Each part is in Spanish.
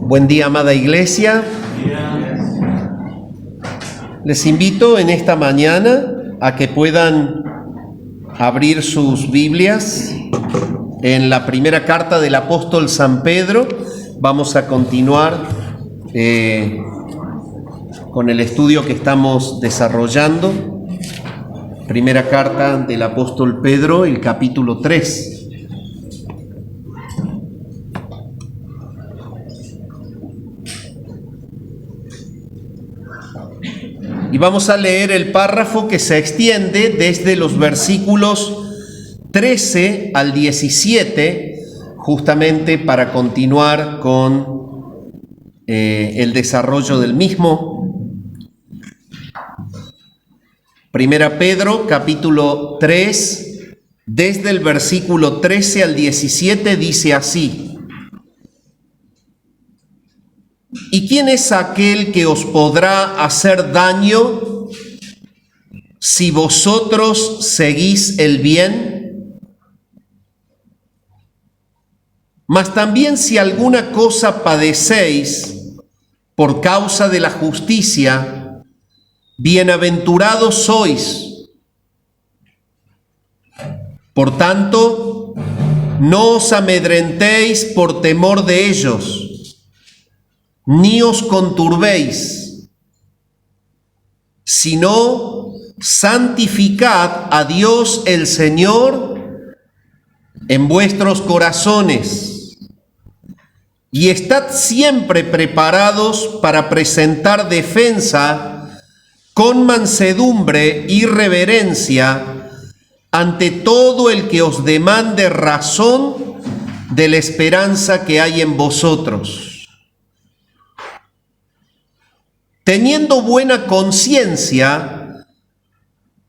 Buen día, amada iglesia. Les invito en esta mañana a que puedan abrir sus Biblias en la primera carta del apóstol San Pedro. Vamos a continuar con el estudio que estamos desarrollando. Primera carta del apóstol Pedro, el capítulo 3. Y vamos a leer el párrafo que se extiende desde los versículos 13 al 17, justamente para continuar con el desarrollo del mismo. Primera Pedro, capítulo 3, desde el versículo 13 al 17, dice así: ¿Y quién es aquel que os podrá hacer daño si vosotros seguís el bien? Mas también si alguna cosa padecéis por causa de la justicia, bienaventurados sois. Por tanto, no os amedrentéis por temor de ellos, ni os conturbéis, sino santificad a Dios el Señor en vuestros corazones, y estad siempre preparados para presentar defensa con mansedumbre y reverencia ante todo el que os demande razón de la esperanza que hay en vosotros, teniendo buena conciencia,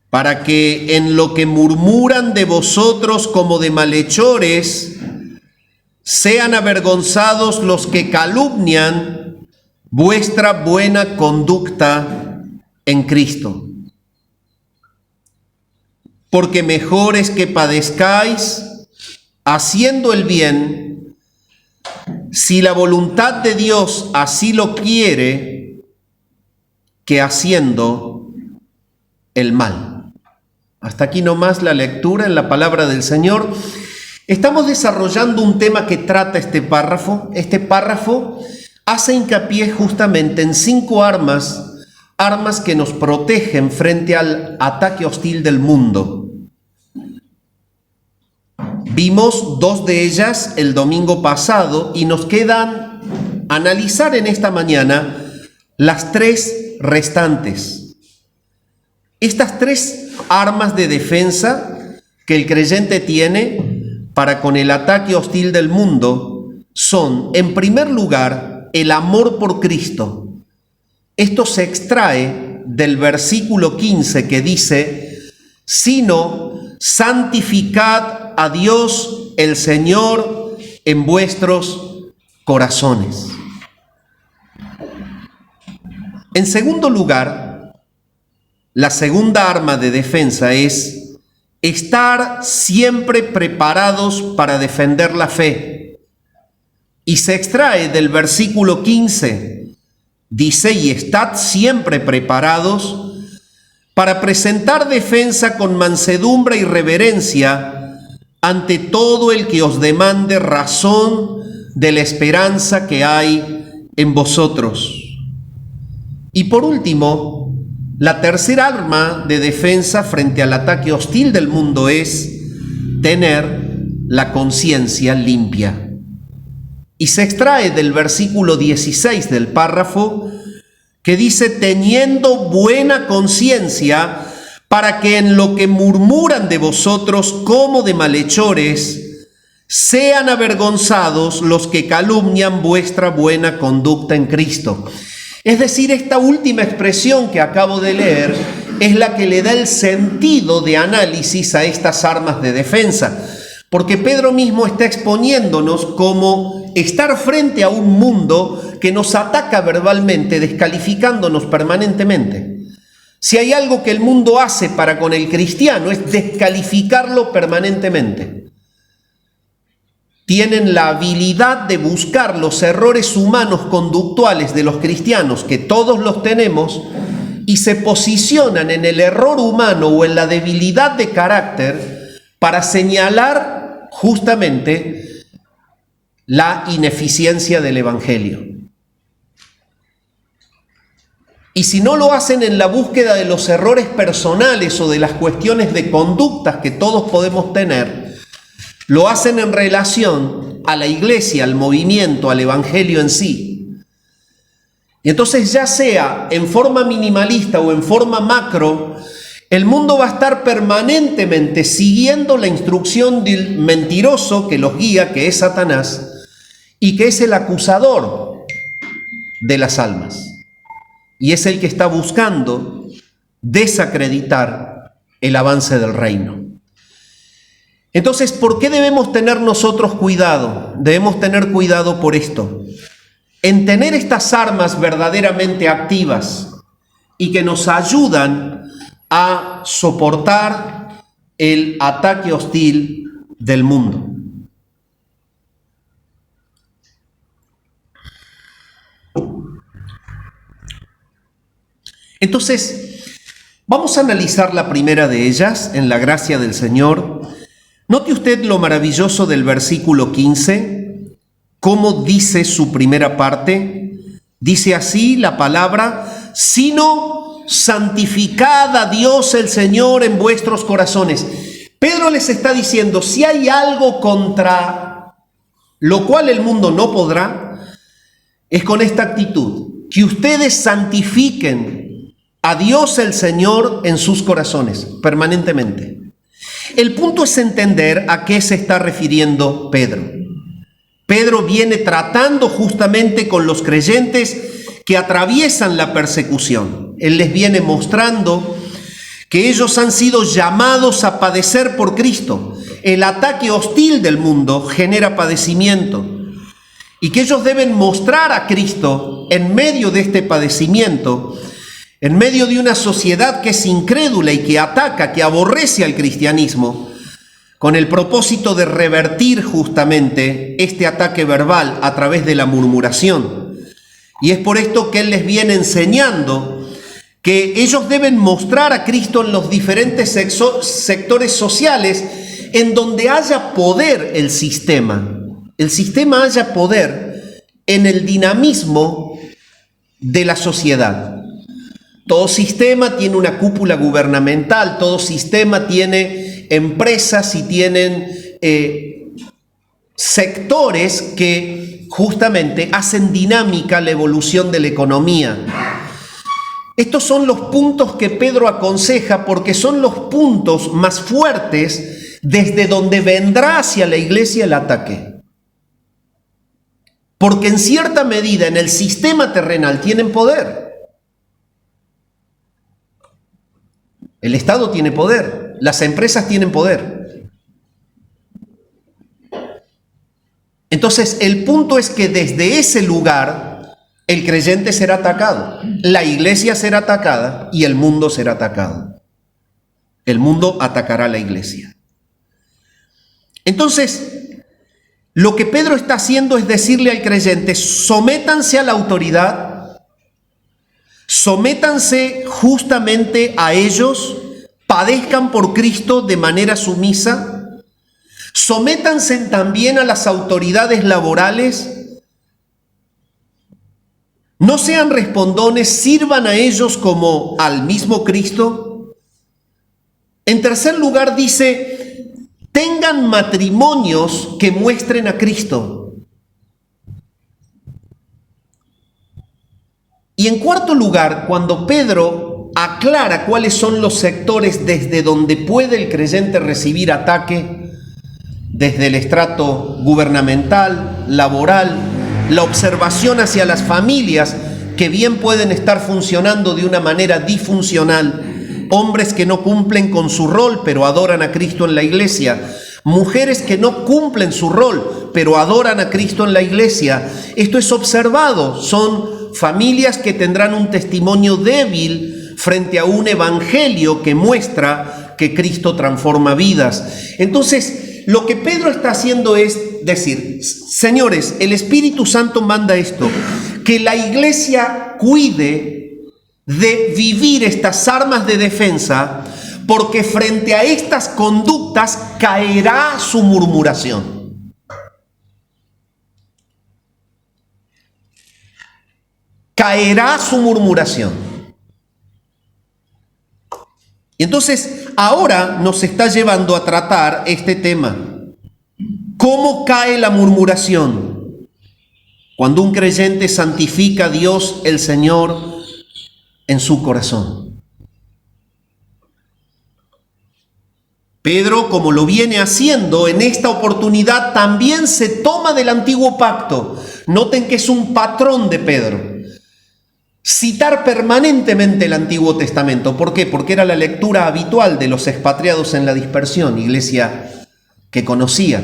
para que en lo que murmuran de vosotros como de malhechores, sean avergonzados los que calumnian vuestra buena conducta en Cristo. Porque mejor es que padezcáis haciendo el bien, si la voluntad de Dios así lo quiere, que haciendo el mal. Hasta aquí nomás la lectura en la palabra del Señor. Estamos desarrollando un tema que trata este párrafo. Este párrafo hace hincapié justamente en 5 armas que nos protegen frente al ataque hostil del mundo. Vimos 2 de ellas el domingo pasado y nos quedan analizar en esta mañana las 3 restantes. Estas 3 armas de defensa que el creyente tiene para con el ataque hostil del mundo son, en primer lugar, el amor por Cristo. Esto se extrae del versículo 15 que dice: sino santificad a Dios el Señor en vuestros corazones. En segundo lugar, la segunda arma de defensa es estar siempre preparados para defender la fe. Y se extrae del versículo 15. Dice: y estad siempre preparados para presentar defensa con mansedumbre y reverencia ante todo el que os demande razón de la esperanza que hay en vosotros. Y por último, la tercera arma de defensa frente al ataque hostil del mundo es tener la conciencia limpia. Y se extrae del versículo 16 del párrafo que dice: teniendo buena conciencia, para que en lo que murmuran de vosotros como de malhechores, sean avergonzados los que calumnian vuestra buena conducta en Cristo. Es decir, esta última expresión que acabo de leer es la que le da el sentido de análisis a estas armas de defensa, porque Pedro mismo está exponiéndonos cómo estar frente a un mundo que nos ataca verbalmente, descalificándonos permanentemente. Si hay algo que el mundo hace para con el cristiano es descalificarlo permanentemente. tienen la habilidad de buscar los errores humanos conductuales de los cristianos, que todos los tenemos, y se posicionan en el error humano o en la debilidad de carácter para señalar justamente la ineficiencia del Evangelio. Y si no lo hacen en la búsqueda de los errores personales o de las cuestiones de conductas que todos podemos tener, lo hacen en relación a la iglesia, al movimiento, al Evangelio en sí. Y entonces, ya sea en forma minimalista o en forma macro, el mundo va a estar permanentemente siguiendo la instrucción del mentiroso que los guía, que es Satanás, y que es el acusador de las almas. Y es el que está buscando desacreditar el avance del reino. Entonces, ¿por qué debemos tener nosotros cuidado? Debemos tener cuidado por esto. En tener estas armas verdaderamente activas y que nos ayudan a soportar el ataque hostil del mundo. Entonces, vamos a analizar la primera de ellas en la gracia del Señor. Note usted lo maravilloso del versículo 15, cómo dice su primera parte. Dice así la palabra: sino santificad a Dios el Señor en vuestros corazones. Pedro les está diciendo, si hay algo contra lo cual el mundo no podrá, es con esta actitud, que ustedes santifiquen a Dios el Señor en sus corazones, permanentemente. El punto es entender a qué se está refiriendo Pedro. Pedro viene tratando justamente con los creyentes que atraviesan la persecución. Él les viene mostrando que ellos han sido llamados a padecer por Cristo. El ataque hostil del mundo genera padecimiento y que ellos deben mostrar a Cristo en medio de este padecimiento, en medio de una sociedad que es incrédula y que ataca, que aborrece al cristianismo, con el propósito de revertir justamente este ataque verbal a través de la murmuración. Y es por esto que Él les viene enseñando que ellos deben mostrar a Cristo en los diferentes sectores sociales en donde haya poder el sistema. El sistema haya poder en el dinamismo de la sociedad. Todo sistema tiene una cúpula gubernamental, todo sistema tiene empresas y tienen sectores que justamente hacen dinámica la evolución de la economía. Estos son los puntos que Pedro aconseja porque son los puntos más fuertes desde donde vendrá hacia la iglesia el ataque. Porque en cierta medida en el sistema terrenal tienen poder. El Estado tiene poder, las empresas tienen poder. Entonces, el punto es que desde ese lugar el creyente será atacado, la iglesia será atacada y el mundo será atacado. El mundo atacará a la iglesia. Entonces, lo que Pedro está haciendo es decirle al creyente: sométanse a la autoridad, sométanse justamente a ellos, padezcan por Cristo de manera sumisa, sométanse también a las autoridades laborales, no sean respondones, sirvan a ellos como al mismo Cristo. En tercer lugar dice, tengan matrimonios que muestren a Cristo. Y en cuarto lugar, cuando Pedro aclara cuáles son los sectores desde donde puede el creyente recibir ataque, desde el estrato gubernamental, laboral, la observación hacia las familias que bien pueden estar funcionando de una manera disfuncional, hombres que no cumplen con su rol pero adoran a Cristo en la iglesia, mujeres que no cumplen su rol pero adoran a Cristo en la iglesia. Esto es observado, son familias que tendrán un testimonio débil frente a un evangelio que muestra que Cristo transforma vidas. Entonces, lo que Pedro está haciendo es decir, señores, el Espíritu Santo manda esto, que la iglesia cuide de vivir estas armas de defensa, porque frente a estas conductas caerá su murmuración. Caerá su murmuración. Y entonces, ahora nos está llevando a tratar este tema. ¿Cómo cae la murmuración? Cuando un creyente santifica a Dios el Señor en su corazón. Pedro, como lo viene haciendo en esta oportunidad, también se toma del antiguo pacto. Noten que es un patrón de Pedro. Citar permanentemente el Antiguo Testamento. ¿Por qué? Porque era la lectura habitual de los expatriados en la dispersión, iglesia que conocía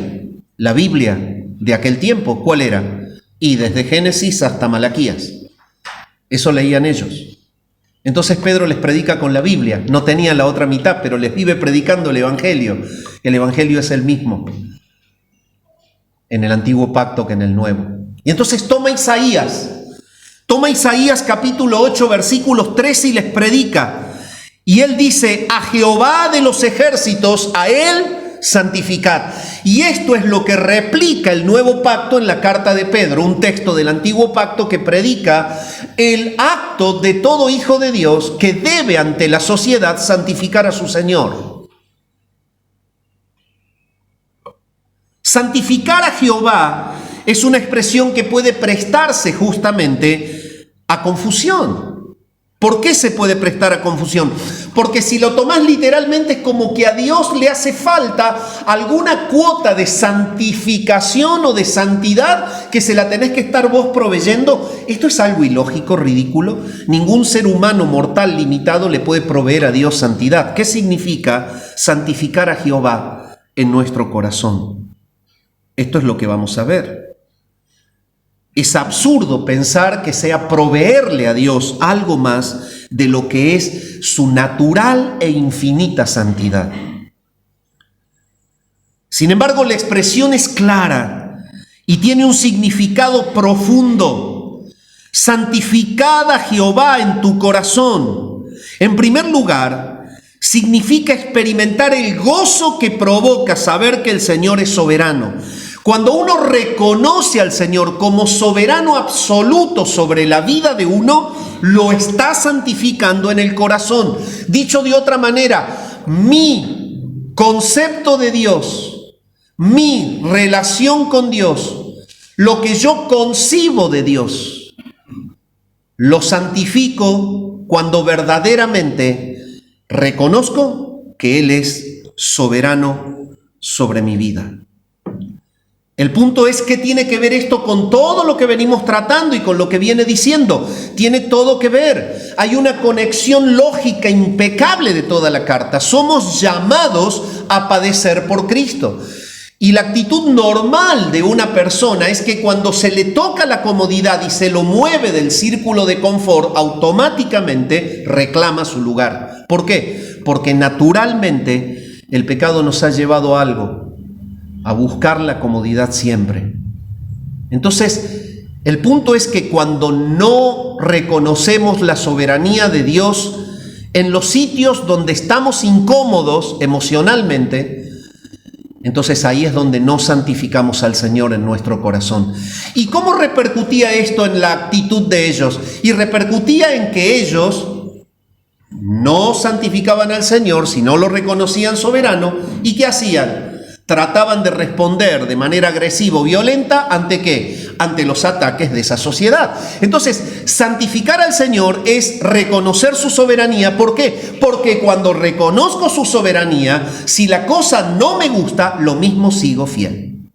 la Biblia de aquel tiempo. ¿Cuál era? Y desde Génesis hasta Malaquías. Eso leían ellos. Entonces Pedro les predica con la Biblia. No tenía la otra mitad, pero les vive predicando el Evangelio. El Evangelio es el mismo en el Antiguo Pacto que en el Nuevo. Y entonces toma Isaías capítulo 8, versículos 13 y les predica. Y él dice, a Jehová de los ejércitos, a él santificad. Y esto es lo que replica el nuevo pacto en la carta de Pedro, un texto del antiguo pacto que predica el acto de todo hijo de Dios que debe ante la sociedad santificar a su Señor. Santificar a Jehová es una expresión que puede prestarse justamente a confusión. ¿Por qué se puede prestar a confusión? Porque si lo tomás literalmente es como que a Dios le hace falta alguna cuota de santificación o de santidad que se la tenés que estar vos proveyendo. Esto es algo ilógico, ridículo. Ningún ser humano mortal limitado le puede proveer a Dios santidad. ¿Qué significa santificar a Jehová en nuestro corazón? Esto es lo que vamos a ver. Es absurdo pensar que sea proveerle a Dios algo más de lo que es su natural e infinita santidad. Sin embargo, la expresión es clara y tiene un significado profundo. Santificad a Jehová en tu corazón. En primer lugar, significa experimentar el gozo que provoca saber que el Señor es soberano. Cuando uno reconoce al Señor como soberano absoluto sobre la vida de uno, lo está santificando en el corazón. Dicho de otra manera, mi concepto de Dios, mi relación con Dios, lo que yo concibo de Dios, lo santifico cuando verdaderamente reconozco que Él es soberano sobre mi vida. El punto es que tiene que ver esto con todo lo que venimos tratando y con lo que viene diciendo. Tiene todo que ver. Hay una conexión lógica impecable de toda la carta. Somos llamados a padecer por Cristo. Y la actitud normal de una persona es que cuando se le toca la comodidad y se lo mueve del círculo de confort, automáticamente reclama su lugar. ¿Por qué? Porque naturalmente el pecado nos ha llevado a algo, a buscar la comodidad siempre. Entonces, el punto es que cuando no reconocemos la soberanía de Dios en los sitios donde estamos incómodos emocionalmente, entonces ahí es donde no santificamos al Señor en nuestro corazón. ¿Y cómo repercutía esto en la actitud de ellos? Y repercutía en que ellos no santificaban al Señor, sino lo reconocían soberano. ¿Y qué hacían? Trataban de responder de manera agresiva o violenta ¿ante qué? Ante los ataques de esa sociedad. Entonces, santificar al Señor es reconocer su soberanía. ¿Por qué? Porque cuando reconozco su soberanía, si la cosa no me gusta, lo mismo sigo fiel.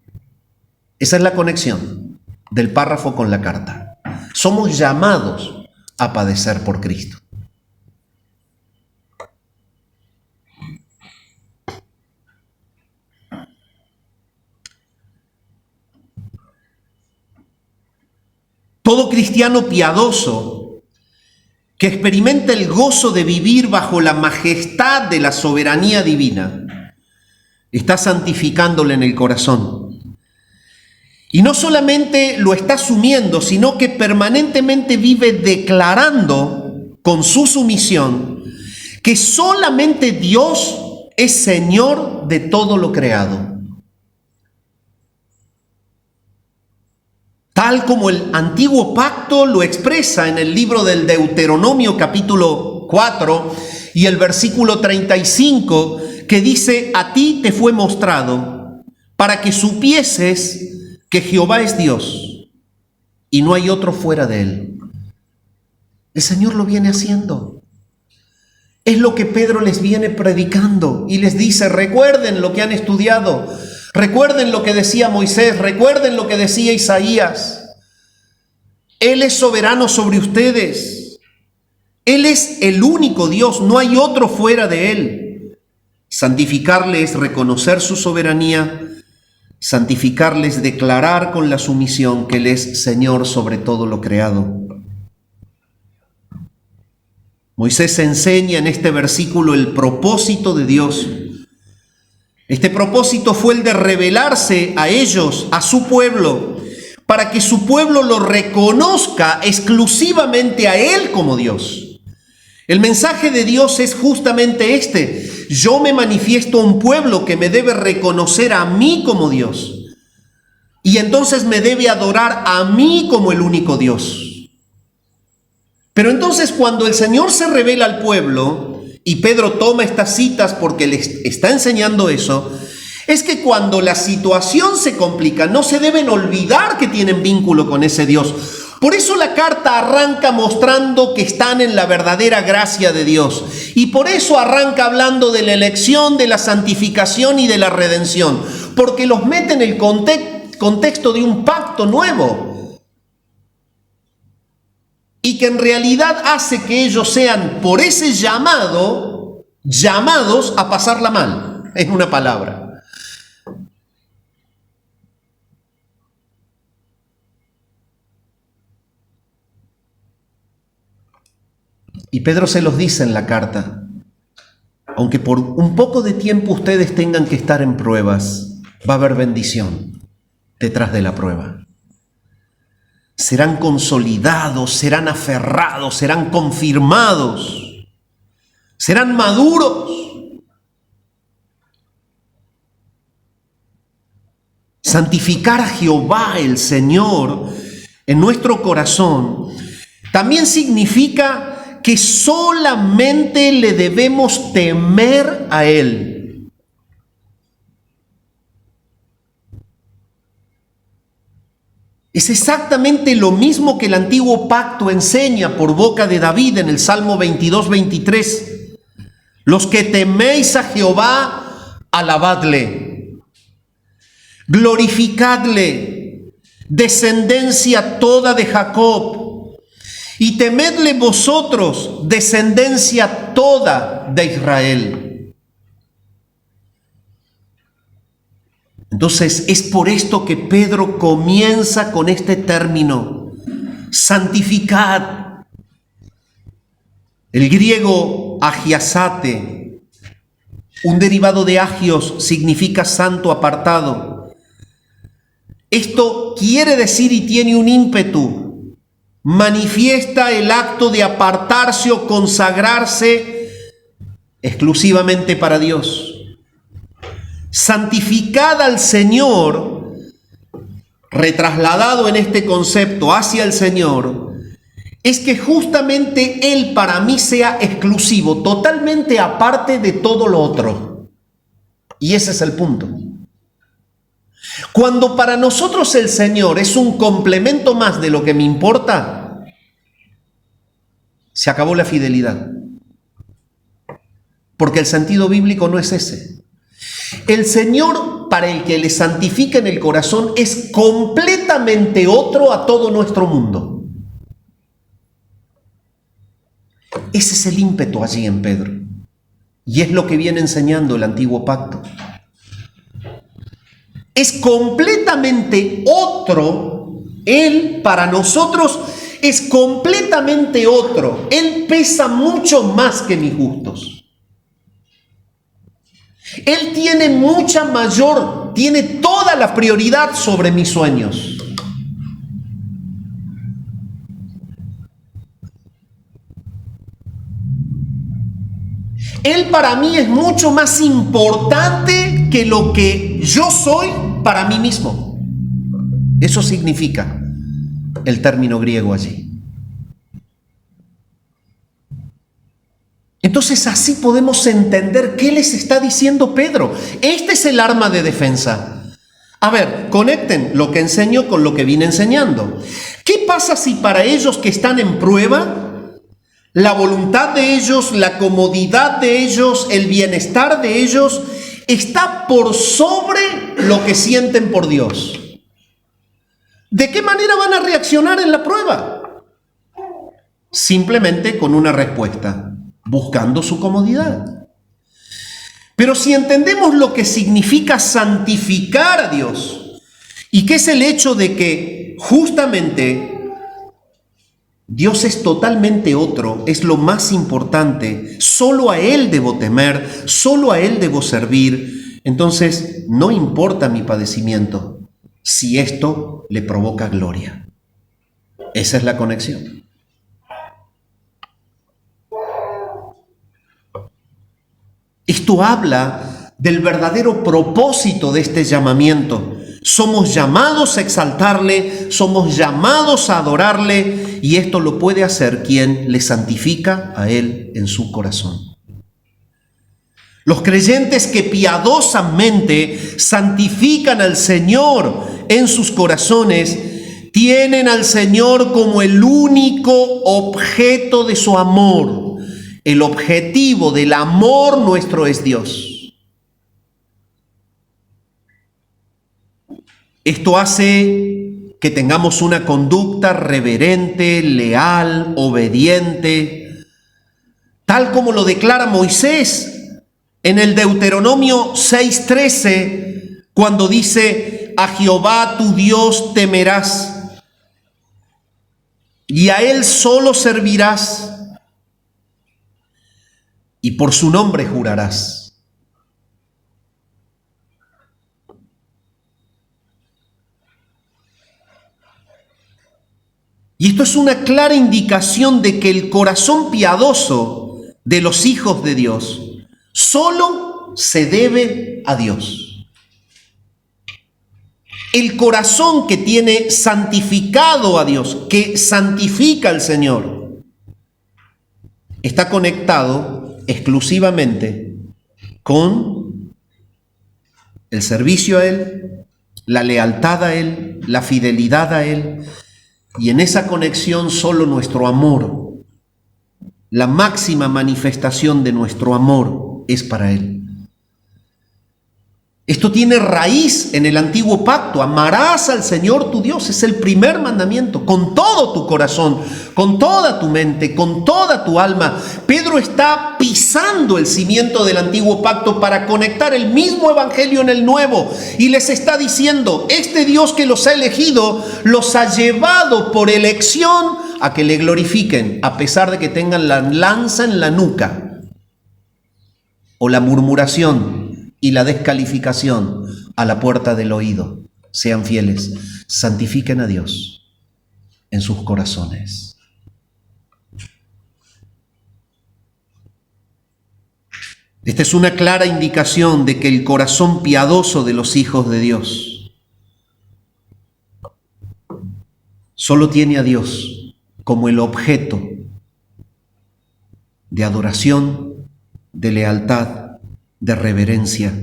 Esa es la conexión del párrafo con la carta. Somos llamados a padecer por Cristo. Todo cristiano piadoso que experimenta el gozo de vivir bajo la majestad de la soberanía divina está santificándole en el corazón. Y no solamente lo está asumiendo, sino que permanentemente vive declarando con su sumisión que solamente Dios es Señor de todo lo creado. Tal como el antiguo pacto lo expresa en el libro del Deuteronomio capítulo 4 y el versículo 35, que dice: a ti te fue mostrado para que supieses que Jehová es Dios y no hay otro fuera de él. El Señor lo viene haciendo. Es lo que Pedro les viene predicando y les dice: recuerden lo que han estudiado, recuerden lo que decía Moisés, recuerden lo que decía Isaías. Él es soberano sobre ustedes. Él es el único Dios, no hay otro fuera de Él. Santificarle es reconocer su soberanía, santificarle es declarar con la sumisión que Él es Señor sobre todo lo creado. Moisés enseña en este versículo el propósito de Dios. Este propósito fue el de revelarse a ellos, a su pueblo, para que su pueblo lo reconozca exclusivamente a Él como Dios. El mensaje de Dios es justamente este: yo me manifiesto a un pueblo que me debe reconocer a mí como Dios, y entonces me debe adorar a mí como el único Dios. Pero entonces, cuando el Señor se revela al pueblo, y Pedro toma estas citas porque les está enseñando eso, es que cuando la situación se complica, no se deben olvidar que tienen vínculo con ese Dios. Por eso la carta arranca mostrando que están en la verdadera gracia de Dios. Y por eso arranca hablando de la elección, de la santificación y de la redención. Porque los mete en el contexto de un pacto nuevo. Y que en realidad hace que ellos sean, por ese llamado, llamados a pasarla mal, en una palabra. Y Pedro se los dice en la carta: aunque por un poco de tiempo ustedes tengan que estar en pruebas, va a haber bendición detrás de la prueba. Serán consolidados, serán aferrados, serán confirmados, serán maduros. Santificar a Jehová el Señor en nuestro corazón también significa que solamente le debemos temer a Él. Es exactamente lo mismo que el antiguo pacto enseña por boca de David en el Salmo 22-23. Los que teméis a Jehová, alabadle, glorificadle, descendencia toda de Jacob, y temedle vosotros, descendencia toda de Israel. Entonces es por esto que Pedro comienza con este término: santificad. El griego agiasate, un derivado de agios, significa santo, apartado. Esto quiere decir y tiene un ímpetu. Manifiesta el acto de apartarse o consagrarse exclusivamente para Dios. Santificad al Señor, retrasladado en este concepto hacia el Señor, es que justamente Él para mí sea exclusivo, totalmente aparte de todo lo otro. Y ese es el punto. Cuando para nosotros el Señor es un complemento más de lo que me importa, se acabó la fidelidad. Porque el sentido bíblico no es ese. El Señor, para el que le santifica en el corazón, es completamente otro a todo nuestro mundo. Ese es el ímpetu allí en Pedro. Y es lo que viene enseñando el antiguo pacto. Es completamente otro. Él, para nosotros, es completamente otro. Él pesa mucho más que mis gustos. Él tiene toda la prioridad sobre mis sueños. Él para mí es mucho más importante que lo que yo soy para mí mismo. Eso significa el término griego allí. Entonces así podemos entender qué les está diciendo Pedro. Este es el arma de defensa. A ver, conecten lo que enseño con lo que vine enseñando. ¿Qué pasa si para ellos que están en prueba, la voluntad de ellos, la comodidad de ellos, el bienestar de ellos está por sobre lo que sienten por Dios? ¿De qué manera van a reaccionar en la prueba? Simplemente con una respuesta: buscando su comodidad. Pero si entendemos lo que significa santificar a Dios, y que es el hecho de que justamente Dios es totalmente otro, es lo más importante, solo a Él debo temer, solo a Él debo servir, entonces no importa mi padecimiento si esto le provoca gloria. Esa es la conexión. Esto habla del verdadero propósito de este llamamiento. Somos llamados a exaltarle, somos llamados a adorarle, y esto lo puede hacer quien le santifica a Él en su corazón. Los creyentes que piadosamente santifican al Señor en sus corazones, tienen al Señor como el único objeto de su amor. El objetivo del amor nuestro es Dios. Esto hace que tengamos una conducta reverente, leal, obediente, tal como lo declara Moisés en el Deuteronomio 6:13, cuando dice: a Jehová tu Dios temerás, y a Él solo servirás, y por su nombre jurarás. Y esto es una clara indicación de que el corazón piadoso de los hijos de Dios solo se debe a Dios. El corazón que tiene santificado a Dios, que santifica al Señor, está conectado exclusivamente con el servicio a Él, la lealtad a Él, la fidelidad a Él. Y en esa conexión solo nuestro amor, la máxima manifestación de nuestro amor, es para Él. Esto tiene raíz en el antiguo pacto. Amarás al Señor tu Dios, es el primer mandamiento, con todo tu corazón, con toda tu mente, con toda tu alma. Pedro está pisando el cimiento del antiguo pacto para conectar el mismo evangelio en el nuevo, y les está diciendo: este Dios que los ha elegido, los ha llevado por elección a que le glorifiquen, a pesar de que tengan la lanza en la nuca, o la murmuración y la descalificación a la puerta del oído. Sean fieles, santifiquen a Dios en sus corazones. Esta es una clara indicación de que el corazón piadoso de los hijos de Dios solo tiene a Dios como el objeto de adoración, de lealtad, de reverencia.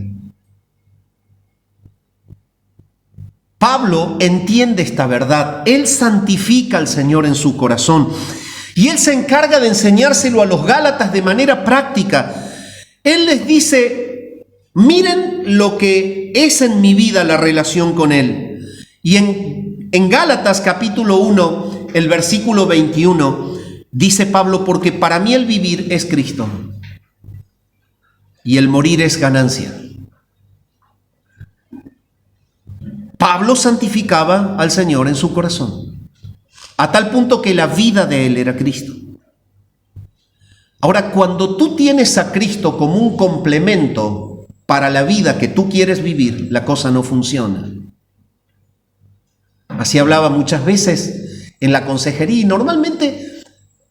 Pablo entiende esta verdad. Él santifica al Señor en su corazón y él se encarga de enseñárselo a los Gálatas de manera práctica. Él les dice: miren lo que es en mi vida la relación con Él. Y en Gálatas capítulo 1, el versículo 21, dice Pablo: porque para mí el vivir es Cristo y el morir es ganancia. Pablo santificaba al Señor en su corazón, a tal punto que la vida de él era Cristo. Ahora, cuando tú tienes a Cristo como un complemento para la vida que tú quieres vivir, la cosa no funciona. Así hablaba muchas veces en la consejería y normalmente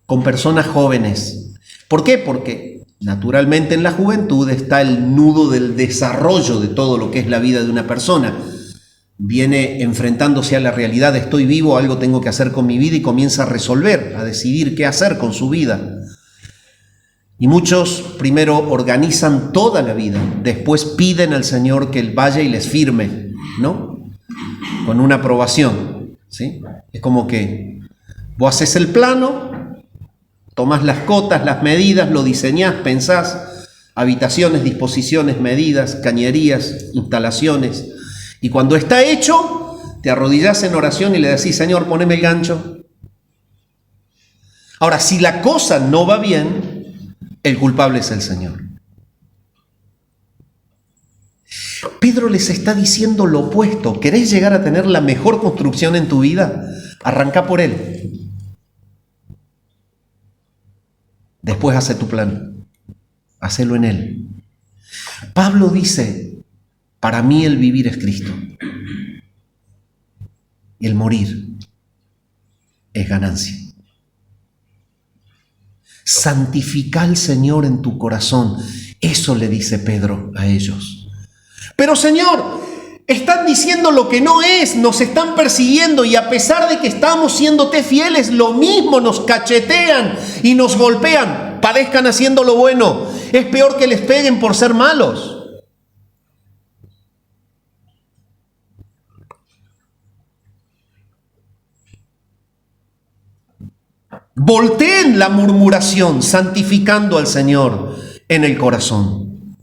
con personas jóvenes. ¿Por qué? Porque naturalmente en la juventud está el nudo del desarrollo de todo lo que es la vida de una persona. Viene enfrentándose a la realidad, estoy vivo, algo tengo que hacer con mi vida y comienza a resolver, a decidir qué hacer con su vida. Y muchos primero organizan toda la vida, después piden al Señor que Él vaya y les firme, ¿no? Con una aprobación, ¿sí? Es como que vos haces el plano, tomás las cotas, las medidas, lo diseñás, pensás, habitaciones, disposiciones, medidas, cañerías, instalaciones, y cuando está hecho, te arrodillás en oración y le decís, Señor, poneme el gancho. Ahora, si la cosa no va bien, el culpable es el Señor. Pedro les está diciendo lo opuesto. ¿Querés llegar a tener la mejor construcción en tu vida? Arranca por Él. Después hace tu plan. Hacelo en Él. Pablo dice, para mí el vivir es Cristo. Y el morir es ganancia. Santifica al Señor en tu corazón. Eso le dice Pedro a ellos. Pero Señor, están diciendo lo que no es, nos están persiguiendo y a pesar de que estamos siéndote fieles, lo mismo nos cachetean y nos golpean. Padezcan haciendo lo bueno. Es peor que les peguen por ser malos. Volteen la murmuración, santificando al Señor en el corazón.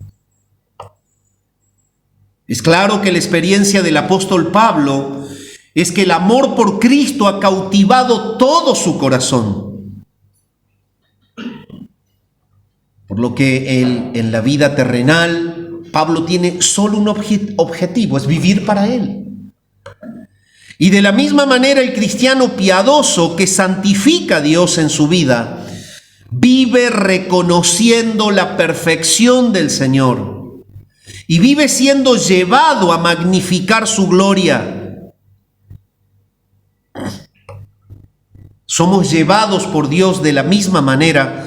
Es claro que la experiencia del apóstol Pablo es que el amor por Cristo ha cautivado todo su corazón. Por lo que en la vida terrenal, Pablo tiene solo un objetivo, es vivir para Él. Y de la misma manera el cristiano piadoso que santifica a Dios en su vida, vive reconociendo la perfección del Señor y vive siendo llevado a magnificar su gloria. Somos llevados por Dios de la misma manera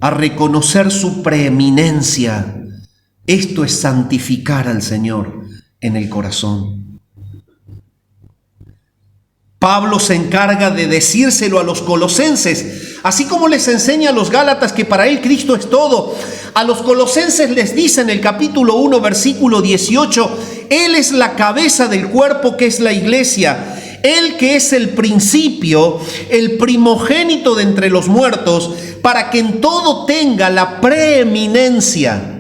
a reconocer su preeminencia. Esto es santificar al Señor en el corazón. Pablo se encarga de decírselo a los colosenses, así como les enseña a los gálatas que para él Cristo es todo. A los colosenses les dice en el capítulo 1, versículo 18, Él es la cabeza del cuerpo que es la iglesia, Él que es el principio, el primogénito de entre los muertos, para que en todo tenga la preeminencia.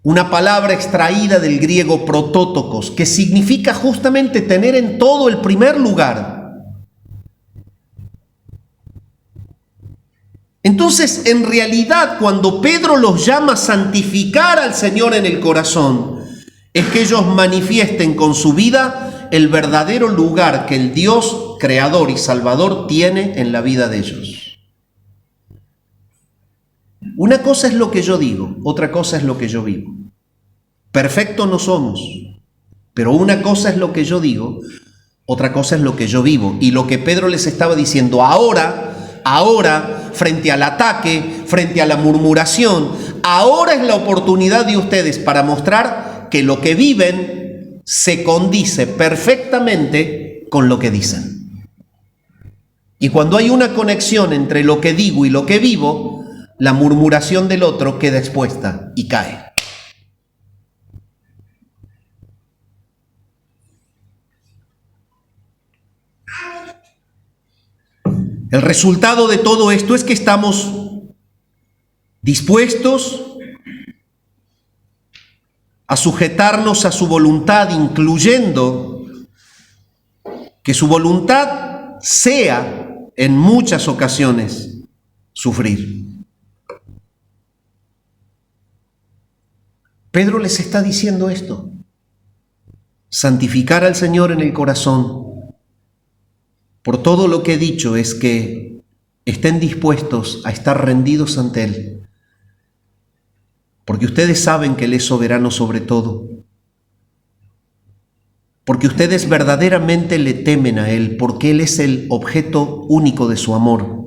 Una palabra extraída del griego protótokos, que significa justamente tener en todo el primer lugar. Entonces, en realidad, cuando Pedro los llama a santificar al Señor en el corazón, es que ellos manifiesten con su vida el verdadero lugar que el Dios creador y salvador tiene en la vida de ellos. Una cosa es lo que yo digo, otra cosa es lo que yo vivo. Perfectos no somos, pero una cosa es lo que yo digo, otra cosa es lo que yo vivo. Y lo que Pedro les estaba diciendo ahora, frente al ataque, frente a la murmuración, ahora es la oportunidad de ustedes para mostrar que lo que viven se condice perfectamente con lo que dicen. Y cuando hay una conexión entre lo que digo y lo que vivo, la murmuración del otro queda expuesta y cae. El resultado de todo esto es que estamos dispuestos a sujetarnos a su voluntad, incluyendo que su voluntad sea, en muchas ocasiones, sufrir. Pedro les está diciendo esto: santificar al Señor en el corazón. Por todo lo que he dicho es que estén dispuestos a estar rendidos ante Él, porque ustedes saben que Él es soberano sobre todo, porque ustedes verdaderamente le temen a Él, porque Él es el objeto único de su amor.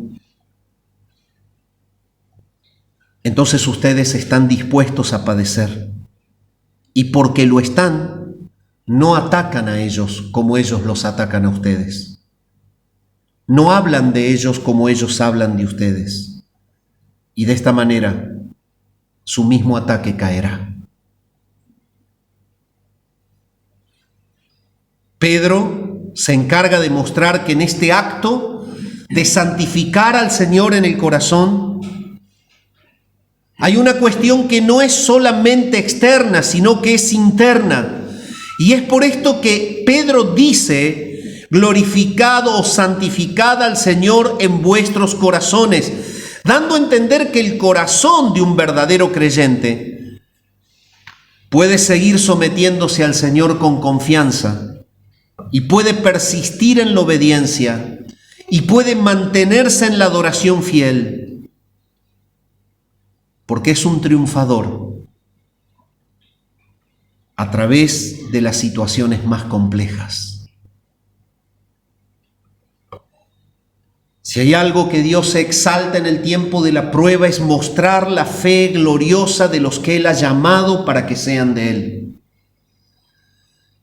Entonces ustedes están dispuestos a padecer, y porque lo están, no atacan a ellos como ellos los atacan a ustedes. No hablan de ellos como ellos hablan de ustedes. Y de esta manera, su mismo ataque caerá. Pedro se encarga de mostrar que en este acto de santificar al Señor en el corazón, hay una cuestión que no es solamente externa, sino que es interna. Y es por esto que Pedro dice: glorificado o santificad al Señor en vuestros corazones, dando a entender que el corazón de un verdadero creyente puede seguir sometiéndose al Señor con confianza y puede persistir en la obediencia y puede mantenerse en la adoración fiel, porque es un triunfador a través de las situaciones más complejas. Si hay algo que Dios se exalta en el tiempo de la prueba, es mostrar la fe gloriosa de los que Él ha llamado para que sean de Él.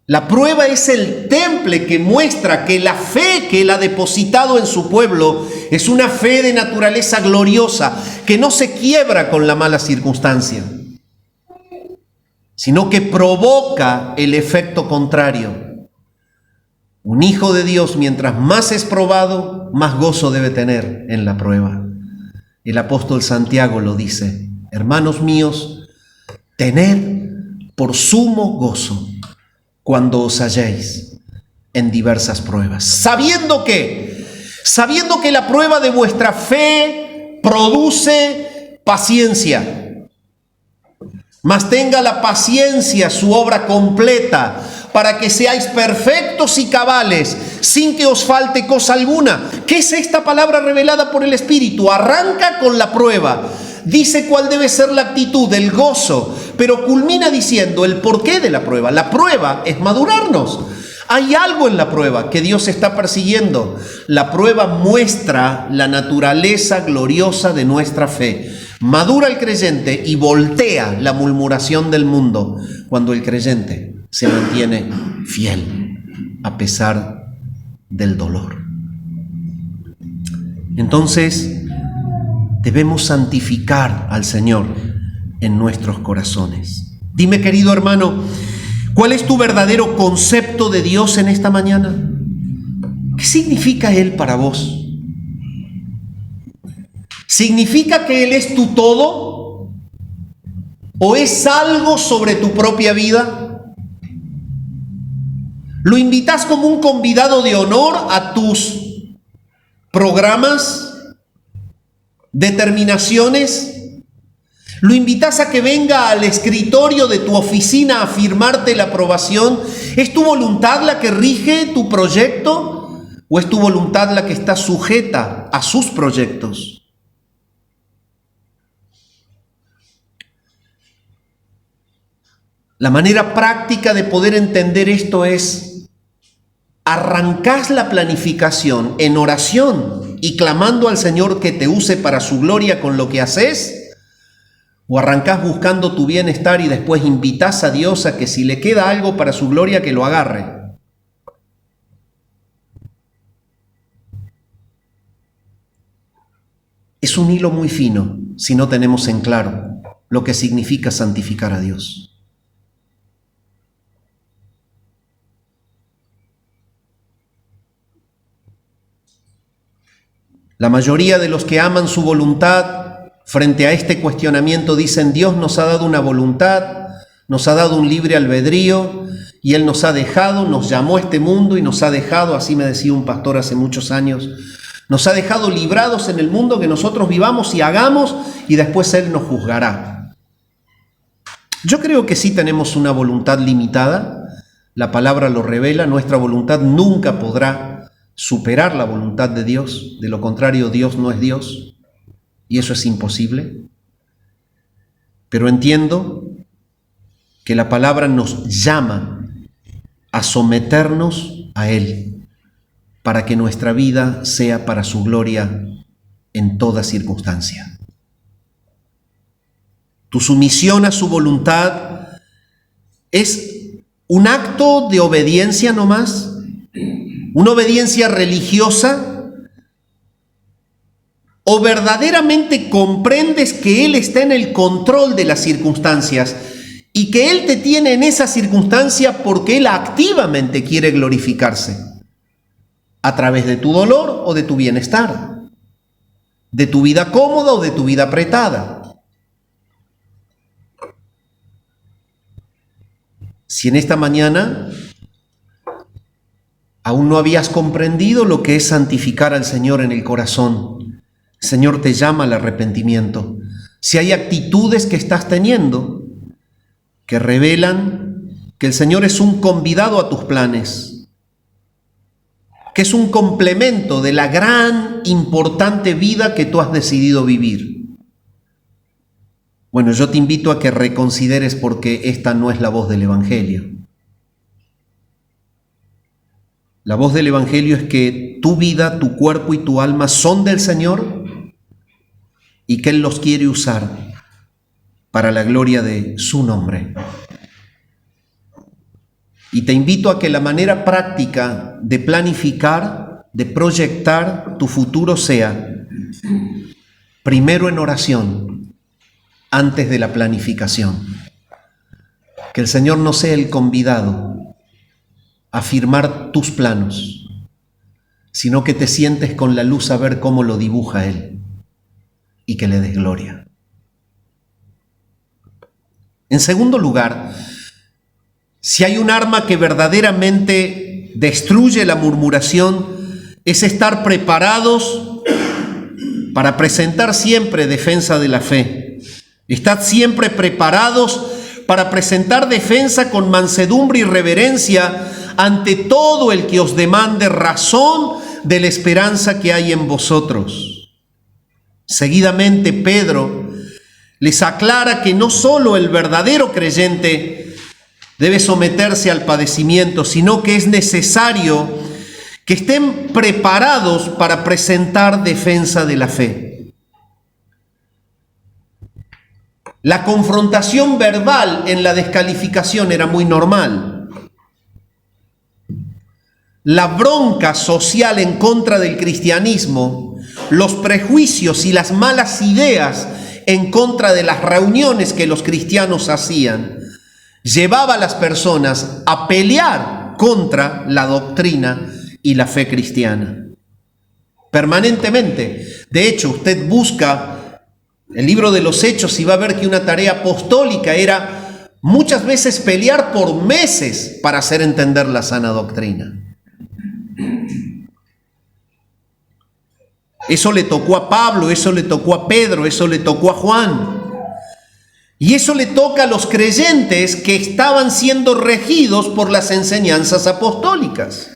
La prueba es el temple que muestra que la fe que Él ha depositado en su pueblo es una fe de naturaleza gloriosa, que no se quiebra con la mala circunstancia, sino que provoca el efecto contrario. Un hijo de Dios, mientras más es probado, más gozo debe tener en la prueba. El apóstol Santiago lo dice: hermanos míos, tened por sumo gozo cuando os halléis en diversas pruebas, sabiendo que la prueba de vuestra fe produce paciencia. Mas tenga la paciencia su obra completa, para que seáis perfectos y cabales, sin que os falte cosa alguna. ¿Qué es esta palabra revelada por el Espíritu? Arranca con la prueba, dice cuál debe ser la actitud, el gozo, pero culmina diciendo el porqué de la prueba. La prueba es madurarnos. Hay algo en la prueba que Dios está persiguiendo. La prueba muestra la naturaleza gloriosa de nuestra fe. Madura el creyente y voltea la murmuración del mundo cuando el creyente se mantiene fiel a pesar del dolor. Entonces, debemos santificar al Señor en nuestros corazones. Dime, querido hermano, ¿cuál es tu verdadero concepto de Dios en esta mañana? ¿Qué significa Él para vos? ¿Significa que Él es tu todo? ¿O es algo sobre tu propia vida? ¿Lo invitas como un convidado de honor a tus programas, determinaciones? ¿Lo invitas a que venga al escritorio de tu oficina a firmarte la aprobación? ¿Es tu voluntad la que rige tu proyecto? ¿O es tu voluntad la que está sujeta a sus proyectos? La manera práctica de poder entender esto es: arrancás la planificación en oración y clamando al Señor que te use para su gloria con lo que haces, o arrancás buscando tu bienestar y después invitás a Dios a que si le queda algo para su gloria, que lo agarre. Es un hilo muy fino si no tenemos en claro lo que significa santificar a Dios. La mayoría de los que aman su voluntad frente a este cuestionamiento dicen: Dios nos ha dado una voluntad, nos ha dado un libre albedrío y Él nos ha dejado, nos llamó a este mundo y nos ha dejado, así me decía un pastor hace muchos años, nos ha dejado librados en el mundo que nosotros vivamos y hagamos y después Él nos juzgará. Yo creo que sí tenemos una voluntad limitada, la palabra lo revela, nuestra voluntad nunca podrá superar la voluntad de Dios, de lo contrario Dios no es Dios y eso es imposible. Pero entiendo que la palabra nos llama a someternos a Él para que nuestra vida sea para su gloria en toda circunstancia. Tu sumisión a su voluntad es un acto de obediencia nomás, una obediencia religiosa, o verdaderamente comprendes que Él está en el control de las circunstancias y que Él te tiene en esa circunstancia porque Él activamente quiere glorificarse a través de tu dolor o de tu bienestar, de tu vida cómoda o de tu vida apretada. Si en esta mañana aún no habías comprendido lo que es santificar al Señor en el corazón, el Señor te llama al arrepentimiento. Si hay actitudes que estás teniendo que revelan que el Señor es un convidado a tus planes, que es un complemento de la gran, importante vida que tú has decidido vivir. Bueno, yo te invito a que reconsideres porque esta no es la voz del Evangelio. La voz del Evangelio es que tu vida, tu cuerpo y tu alma son del Señor y que Él los quiere usar para la gloria de su nombre. Y te invito a que la manera práctica de planificar, de proyectar tu futuro sea primero en oración, antes de la planificación. Que el Señor no sea el convidado a firmar tus planos, sino que te sientes con la luz a ver cómo lo dibuja Él y que le des gloria. En segundo lugar, si hay un arma que verdaderamente destruye la murmuración, es estar preparados para presentar siempre defensa de la fe. Estad siempre preparados para presentar defensa con mansedumbre y reverencia ante todo el que os demande razón de la esperanza que hay en vosotros. Seguidamente Pedro les aclara que no solo el verdadero creyente debe someterse al padecimiento, sino que es necesario que estén preparados para presentar defensa de la fe. La confrontación verbal en la descalificación era muy normal. La bronca social en contra del cristianismo, los prejuicios y las malas ideas en contra de las reuniones que los cristianos hacían, llevaba a las personas a pelear contra la doctrina y la fe cristiana. Permanentemente. De hecho, usted busca el libro de los Hechos y va a ver que una tarea apostólica era muchas veces pelear por meses para hacer entender la sana doctrina. Eso le tocó a Pablo, eso le tocó a Pedro, eso le tocó a Juan. Y eso le toca a los creyentes que estaban siendo regidos por las enseñanzas apostólicas.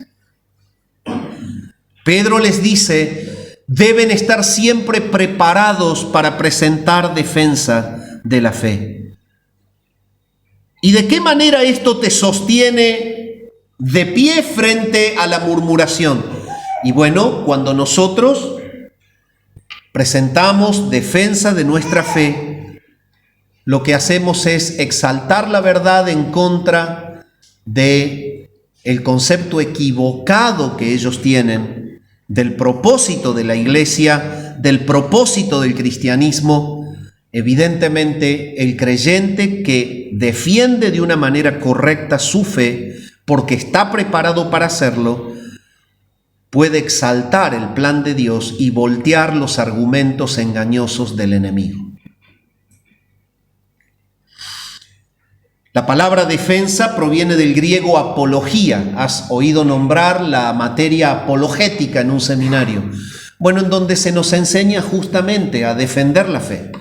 Pedro les dice: deben estar siempre preparados para presentar defensa de la fe. ¿Y de qué manera esto te sostiene de pie frente a la murmuración? Y bueno, cuando nosotros presentamos defensa de nuestra fe, lo que hacemos es exaltar la verdad en contra de el concepto equivocado que ellos tienen del propósito de la iglesia, del propósito del cristianismo. Evidentemente, el creyente que defiende de una manera correcta su fe, porque está preparado para hacerlo, puede exaltar el plan de Dios y voltear los argumentos engañosos del enemigo. La palabra defensa proviene del griego apología. ¿Has oído nombrar la materia apologética en un seminario? Bueno, en donde se nos enseña justamente a defender la fe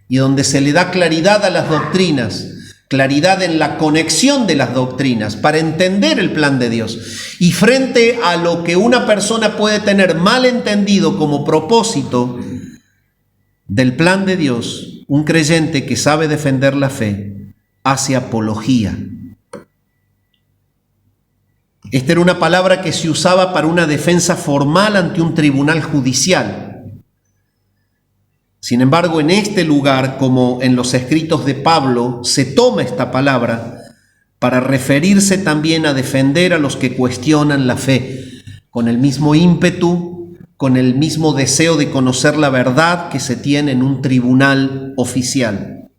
y donde se le da claridad a las doctrinas, claridad en la conexión de las doctrinas para entender el plan de Dios. Y frente a lo que una persona puede tener mal entendido como propósito del plan de Dios, un creyente que sabe defender la fe hace apología. Esta era una palabra que se usaba para una defensa formal ante un tribunal judicial. Sin embargo, en este lugar, como en los escritos de Pablo, se toma esta palabra para referirse también a defender a los que cuestionan la fe, con el mismo ímpetu, con el mismo deseo de conocer la verdad que se tiene en un tribunal oficial.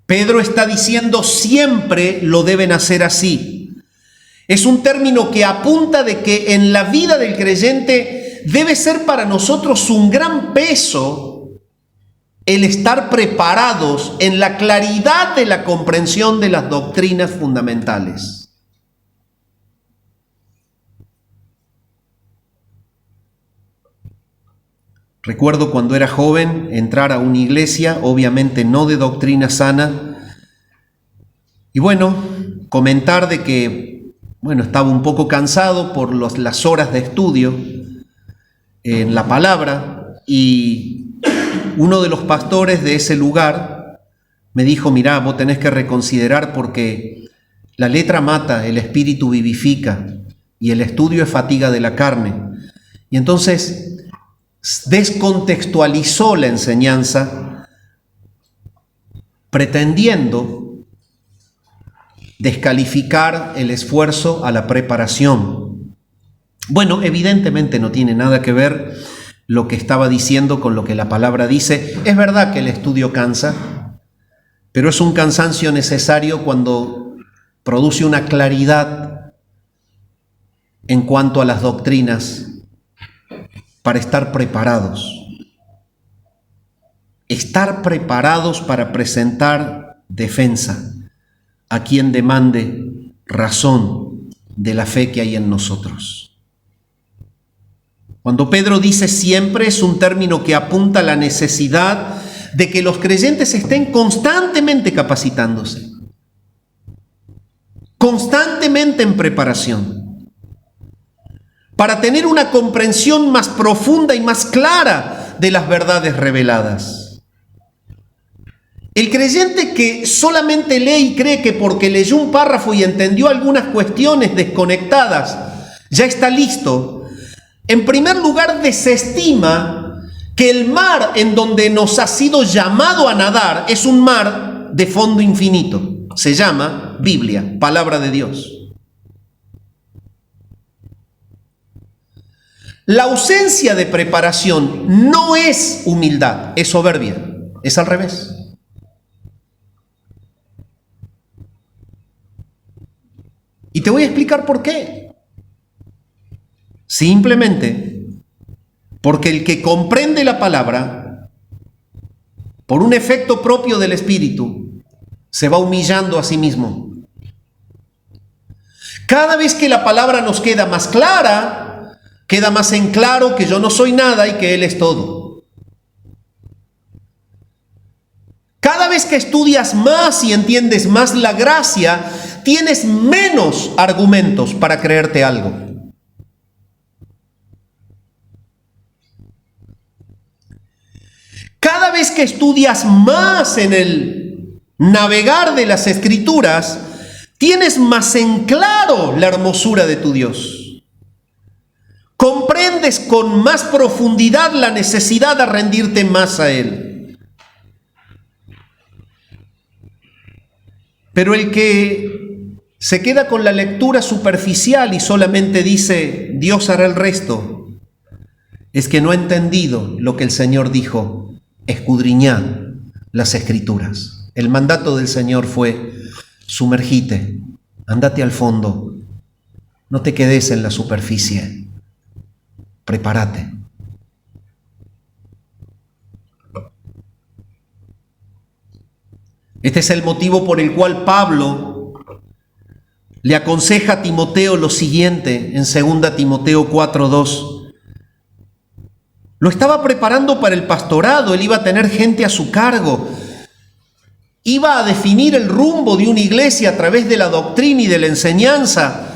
Pedro está diciendo siempre lo deben hacer así. Es un término que apunta de que en la vida del creyente debe ser para nosotros un gran peso el estar preparados en la claridad de la comprensión de las doctrinas fundamentales. Recuerdo cuando era joven entrar a una iglesia, obviamente no de doctrina sana, y comentar de que, estaba un poco cansado por las horas de estudio en la palabra, y uno de los pastores de ese lugar me dijo: mirá, vos tenés que reconsiderar porque la letra mata, el espíritu vivifica, y el estudio es fatiga de la carne. Y entonces descontextualizó la enseñanza, pretendiendo descalificar el esfuerzo a la preparación. Evidentemente no tiene nada que ver lo que estaba diciendo con lo que la palabra dice. Es verdad que el estudio cansa, pero es un cansancio necesario cuando produce una claridad en cuanto a las doctrinas para estar preparados. Estar preparados para presentar defensa a quien demande razón de la fe que hay en nosotros. Cuando Pedro dice siempre, es un término que apunta a la necesidad de que los creyentes estén constantemente capacitándose, constantemente en preparación, para tener una comprensión más profunda y más clara de las verdades reveladas. El creyente que solamente lee y cree que porque leyó un párrafo y entendió algunas cuestiones desconectadas, ya está listo, en primer lugar desestima que el mar en donde nos ha sido llamado a nadar es un mar de fondo infinito. Se llama Biblia, palabra de Dios. La ausencia de preparación no es humildad, es soberbia, es al revés. Y te voy a explicar por qué. Simplemente porque el que comprende la palabra, por un efecto propio del Espíritu, se va humillando a sí mismo. Cada vez que la palabra nos queda más clara, queda más en claro que yo no soy nada y que Él es todo. Cada vez que estudias más y entiendes más la gracia, tienes menos argumentos para creerte algo. Cada vez que estudias más en el navegar de las Escrituras, tienes más en claro la hermosura de tu Dios. Comprendes con más profundidad la necesidad de rendirte más a Él. Pero el que se queda con la lectura superficial y solamente dice Dios hará el resto, es que no ha entendido lo que el Señor dijo: escudriñad las Escrituras. El mandato del Señor fue: sumergite, andate al fondo, no te quedes en la superficie. Prepárate. Este es el motivo por el cual Pablo le aconseja a Timoteo lo siguiente en 2 Timoteo 4:2. Lo estaba preparando para el pastorado, él iba a tener gente a su cargo, iba a definir el rumbo de una iglesia a través de la doctrina y de la enseñanza.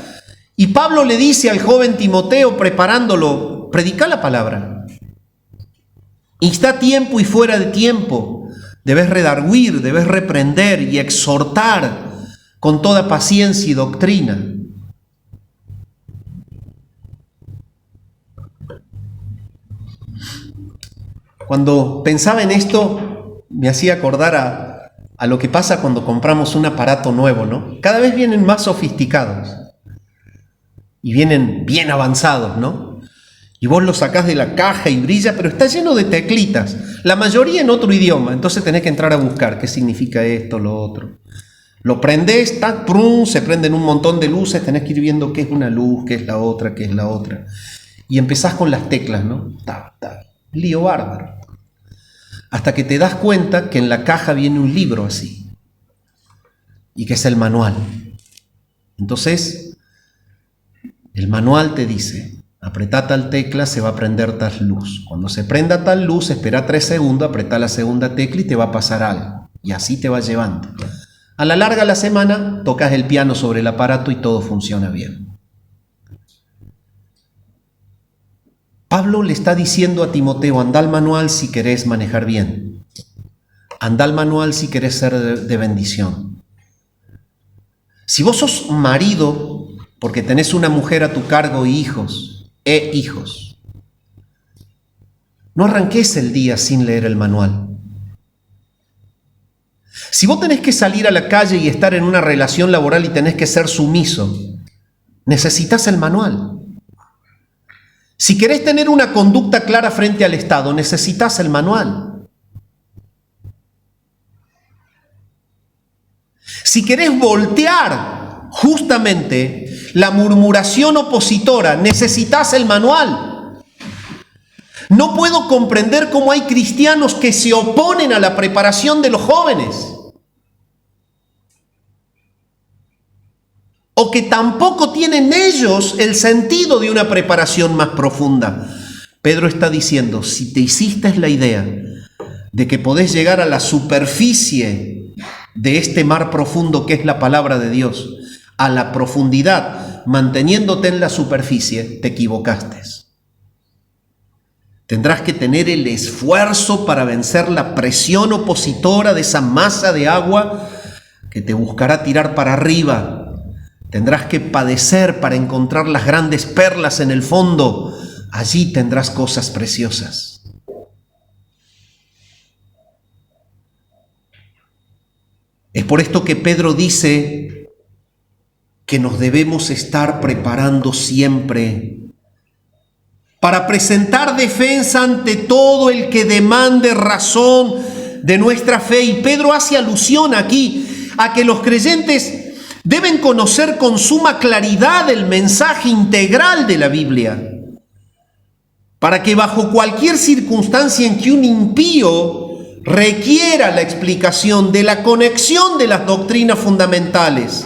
Y Pablo le dice al joven Timoteo, preparándolo: predica la palabra. Insta a tiempo y fuera de tiempo. Debes redarguir, debes reprender y exhortar con toda paciencia y doctrina. Cuando pensaba en esto, me hacía acordar a lo que pasa cuando compramos un aparato nuevo, ¿no? Cada vez vienen más sofisticados y vienen bien avanzados, ¿no? Y vos lo sacás de la caja y brilla, pero está lleno de teclitas, la mayoría en otro idioma, entonces tenés que entrar a buscar qué significa esto, lo otro. Lo prendés, tac, prum, se prenden un montón de luces, tenés que ir viendo qué es una luz, qué es la otra, qué es la otra. Y empezás con las teclas, ¿no? Tac, tac, lío bárbaro. Hasta que te das cuenta que en la caja viene un libro así, y que es el manual. Entonces, el manual te dice, apretá tal tecla, se va a prender tal luz. Cuando se prenda tal luz, espera 3 segundos, apretá la segunda tecla y te va a pasar algo. Y así te va llevando. A la larga de la semana, tocas el piano sobre el aparato y todo funciona bien. Pablo le está diciendo a Timoteo, anda al manual si querés manejar bien. Anda al manual si querés ser de bendición. Si vos sos marido, porque tenés una mujer a tu cargo y hijos, no arranques el día sin leer el manual. Si vos tenés que salir a la calle y estar en una relación laboral y tenés que ser sumiso, necesitas el manual. Si querés tener una conducta clara frente al Estado, necesitas el manual. Si querés voltear justamente la murmuración opositora, necesitas el manual. No puedo comprender cómo hay cristianos que se oponen a la preparación de los jóvenes. O que tampoco tienen ellos el sentido de una preparación más profunda. Pedro está diciendo, si te hiciste la idea de que podés llegar a la superficie de este mar profundo que es la palabra de Dios, a la profundidad, manteniéndote en la superficie, te equivocaste. Tendrás que tener el esfuerzo para vencer la presión opositora de esa masa de agua que te buscará tirar para arriba. Tendrás que padecer para encontrar las grandes perlas en el fondo. Allí tendrás cosas preciosas. Es por esto que Pedro dice que nos debemos estar preparando siempre para presentar defensa ante todo el que demande razón de nuestra fe. Y Pedro hace alusión aquí a que los creyentes deben conocer con suma claridad el mensaje integral de la Biblia, para que bajo cualquier circunstancia en que un impío requiera la explicación de la conexión de las doctrinas fundamentales.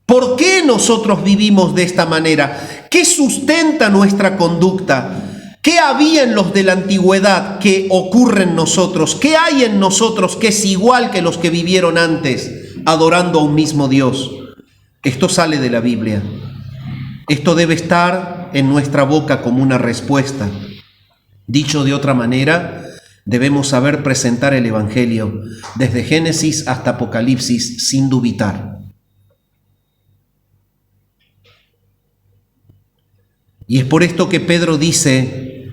¿Por qué nosotros vivimos de esta manera? ¿Qué sustenta nuestra conducta? ¿Qué había en los de la antigüedad que ocurre en nosotros? ¿Qué hay en nosotros que es igual que los que vivieron antes, adorando a un mismo Dios? Esto sale de la Biblia. Esto debe estar en nuestra boca como una respuesta. Dicho de otra manera, debemos saber presentar el Evangelio desde Génesis hasta Apocalipsis sin dubitar. Y es por esto que Pedro dice,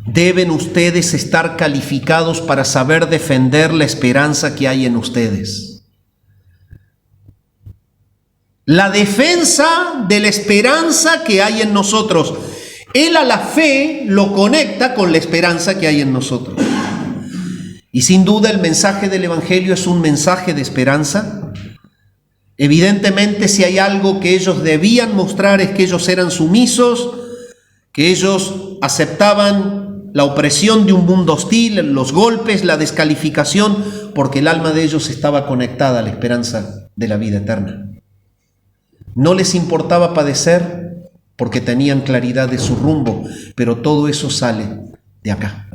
deben ustedes estar calificados para saber defender la esperanza que hay en ustedes. La defensa de la esperanza que hay en nosotros. Él a la fe lo conecta con la esperanza que hay en nosotros. Y sin duda el mensaje del Evangelio es un mensaje de esperanza. Evidentemente, si hay algo que ellos debían mostrar es que ellos eran sumisos, que ellos aceptaban la opresión de un mundo hostil, los golpes, la descalificación, porque el alma de ellos estaba conectada a la esperanza de la vida eterna. No les importaba padecer porque tenían claridad de su rumbo, pero todo eso sale de acá.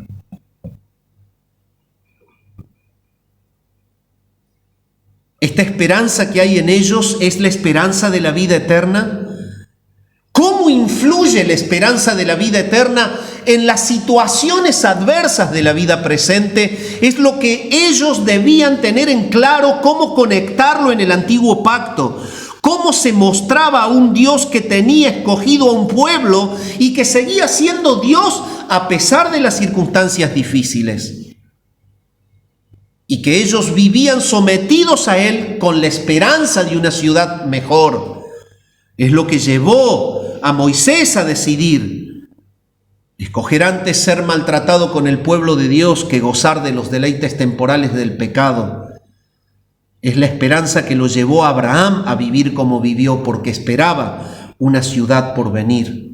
Esta esperanza que hay en ellos es la esperanza de la vida eterna. ¿Cómo influye la esperanza de la vida eterna en las situaciones adversas de la vida presente, es lo que ellos debían tener en claro, cómo conectarlo en el antiguo pacto, cómo se mostraba a un Dios que tenía escogido a un pueblo y que seguía siendo Dios a pesar de las circunstancias difíciles. Y que ellos vivían sometidos a Él con la esperanza de una ciudad mejor. Es lo que llevó a Moisés a decidir escoger antes ser maltratado con el pueblo de Dios que gozar de los deleites temporales del pecado. Es la esperanza que lo llevó a Abraham a vivir como vivió, porque esperaba una ciudad por venir.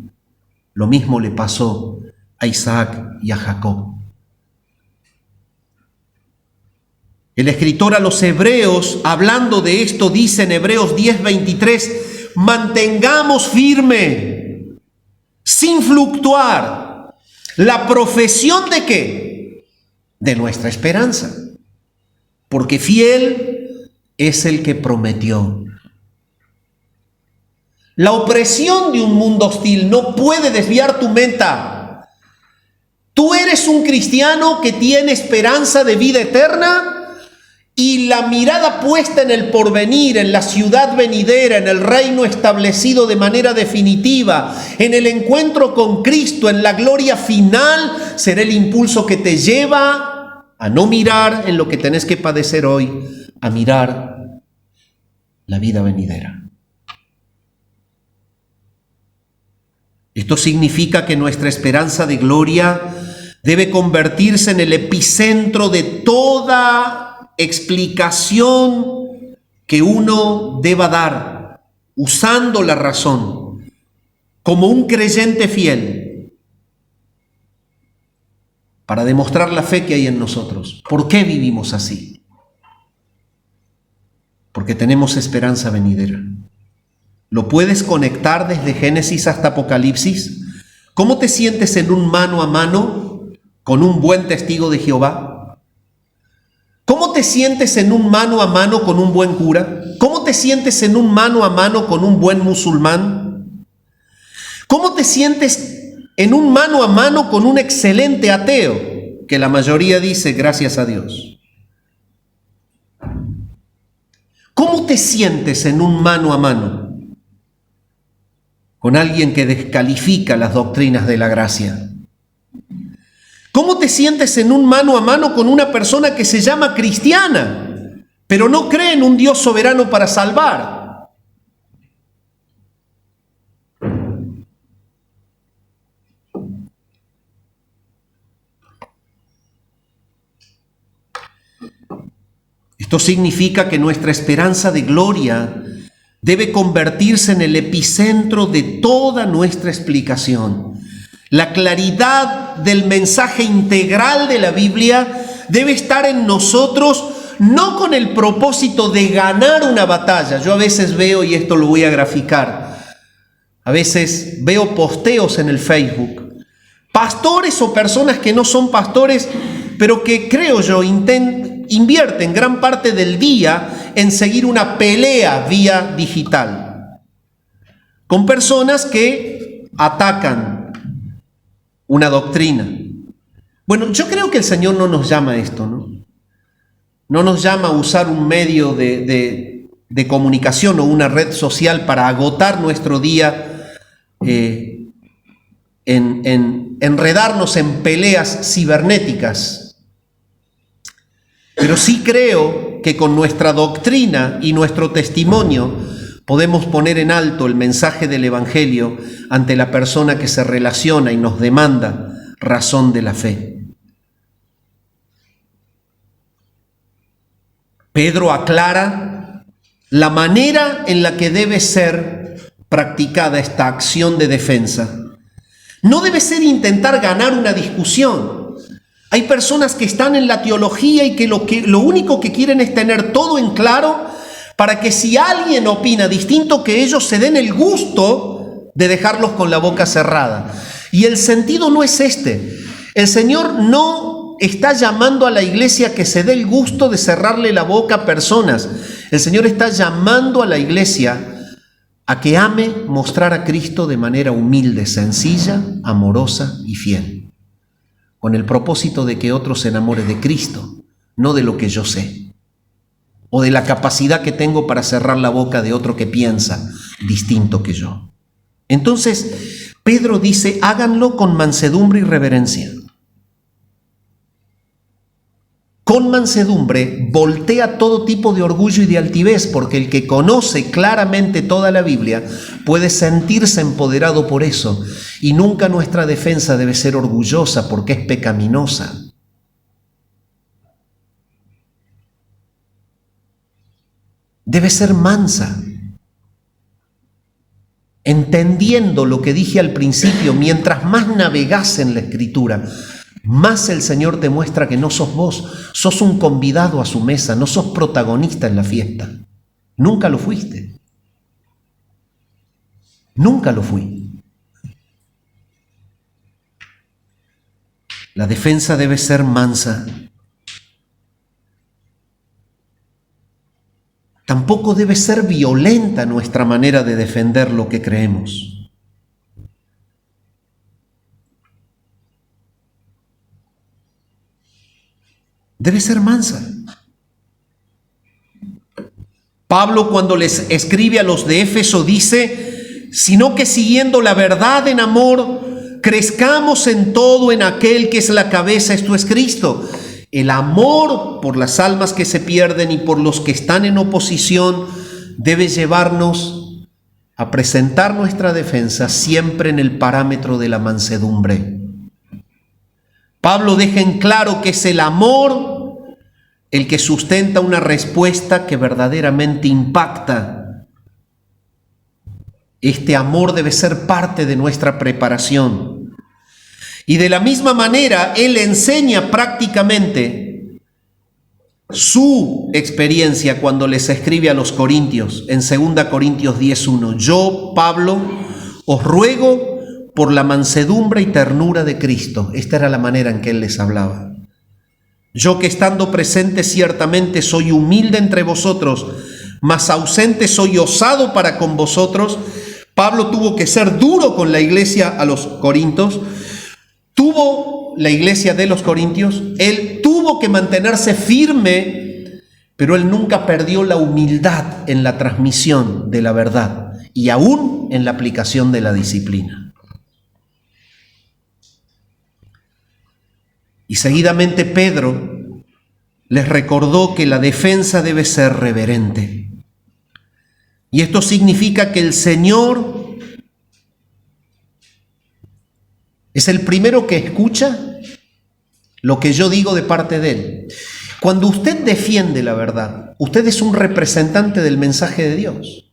Lo mismo le pasó a Isaac y a Jacob. El escritor a los hebreos, hablando de esto, dice en Hebreos 10:23, mantengamos firme, sin fluctuar, la profesión ¿de qué? De nuestra esperanza, porque fiel es el que prometió. La opresión de un mundo hostil no puede desviar tu meta. Tú eres un cristiano que tiene esperanza de vida eterna y la mirada puesta en el porvenir, en la ciudad venidera, en el reino establecido de manera definitiva, en el encuentro con Cristo, en la gloria final, será el impulso que te lleva a no mirar en lo que tenés que padecer hoy, a mirar la vida venidera. Esto significa que nuestra esperanza de gloria debe convertirse en el epicentro de toda explicación que uno deba dar, usando la razón, como un creyente fiel, para demostrar la fe que hay en nosotros. ¿Por qué vivimos así? Porque tenemos esperanza venidera. ¿Lo puedes conectar desde Génesis hasta Apocalipsis? ¿Cómo te sientes en un mano a mano con un buen testigo de Jehová? ¿Cómo te sientes en un mano a mano con un buen cura? ¿Cómo te sientes en un mano a mano con un buen musulmán? ¿Cómo te sientes en un mano a mano con un excelente ateo, que la mayoría dice gracias a Dios? ¿Cómo te sientes en un mano a mano con alguien que descalifica las doctrinas de la gracia? ¿Cómo te sientes en un mano a mano con una persona que se llama cristiana, pero no cree en un Dios soberano para salvar? Esto significa que nuestra esperanza de gloria debe convertirse en el epicentro de toda nuestra explicación. La claridad del mensaje integral de la Biblia debe estar en nosotros, no con el propósito de ganar una batalla. Yo a veces veo, y esto lo voy a graficar, a veces veo posteos en el Facebook, pastores o personas que no son pastores, pero que creo yo invierten gran parte del día en seguir una pelea vía digital, con personas que atacan una doctrina. Bueno, yo creo que el Señor no nos llama a esto, ¿no? No nos llama a usar un medio de comunicación o una red social para agotar nuestro día en enredarnos en peleas cibernéticas. Pero sí creo que con nuestra doctrina y nuestro testimonio podemos poner en alto el mensaje del Evangelio ante la persona que se relaciona y nos demanda razón de la fe. Pedro aclara la manera en la que debe ser practicada esta acción de defensa. No debe ser intentar ganar una discusión. Hay personas que están en la teología y que lo único que quieren es tener todo en claro para que si alguien opina distinto que ellos se den el gusto de dejarlos con la boca cerrada. Y el sentido no es este. El Señor no está llamando a la iglesia que se dé el gusto de cerrarle la boca a personas. El Señor está llamando a la iglesia a que ame mostrar a Cristo de manera humilde, sencilla, amorosa y fiel. con el propósito de que otros se enamoren de Cristo, no de lo que yo sé, o de la capacidad que tengo para cerrar la boca de otro que piensa distinto que yo. Entonces, Pedro dice, háganlo con mansedumbre y reverencia. Con mansedumbre voltea todo tipo de orgullo y de altivez, porque el que conoce claramente toda la Biblia puede sentirse empoderado por eso, y nunca nuestra defensa debe ser orgullosa porque es pecaminosa. Debe ser mansa, entendiendo lo que dije al principio. Mientras más navegas en la Escritura, más el Señor te muestra que no sos vos, sos un convidado a su mesa, no sos protagonista en la fiesta. Nunca lo fuiste. Nunca lo fui. La defensa debe ser mansa. Tampoco debe ser violenta nuestra manera de defender lo que creemos. Debe ser mansa. Pablo, cuando les escribe a los de Éfeso, dice, sino que siguiendo la verdad en amor, crezcamos en todo en aquel que es la cabeza, esto es Cristo. El amor por las almas que se pierden y por los que están en oposición debe llevarnos a presentar nuestra defensa siempre en el parámetro de la mansedumbre. Pablo deja en claro que es el amor el que sustenta una respuesta que verdaderamente impacta. Este amor debe ser parte de nuestra preparación. Y de la misma manera, él enseña prácticamente su experiencia cuando les escribe a los corintios, en 2 Corintios 10:1. Yo, Pablo, os ruego por la mansedumbre y ternura de Cristo. Esta era la manera en que él les hablaba. Yo que estando presente ciertamente soy humilde entre vosotros, mas ausente soy osado para con vosotros. Pablo tuvo que ser duro con la iglesia a los Corintios. Tuvo la iglesia de los Corintios, él tuvo que mantenerse firme, pero él nunca perdió la humildad en la transmisión de la verdad y aún en la aplicación de la disciplina. Y seguidamente Pedro les recordó que la defensa debe ser reverente. Y esto significa que el Señor es el primero que escucha lo que yo digo de parte de Él. Cuando usted defiende la verdad, usted es un representante del mensaje de Dios.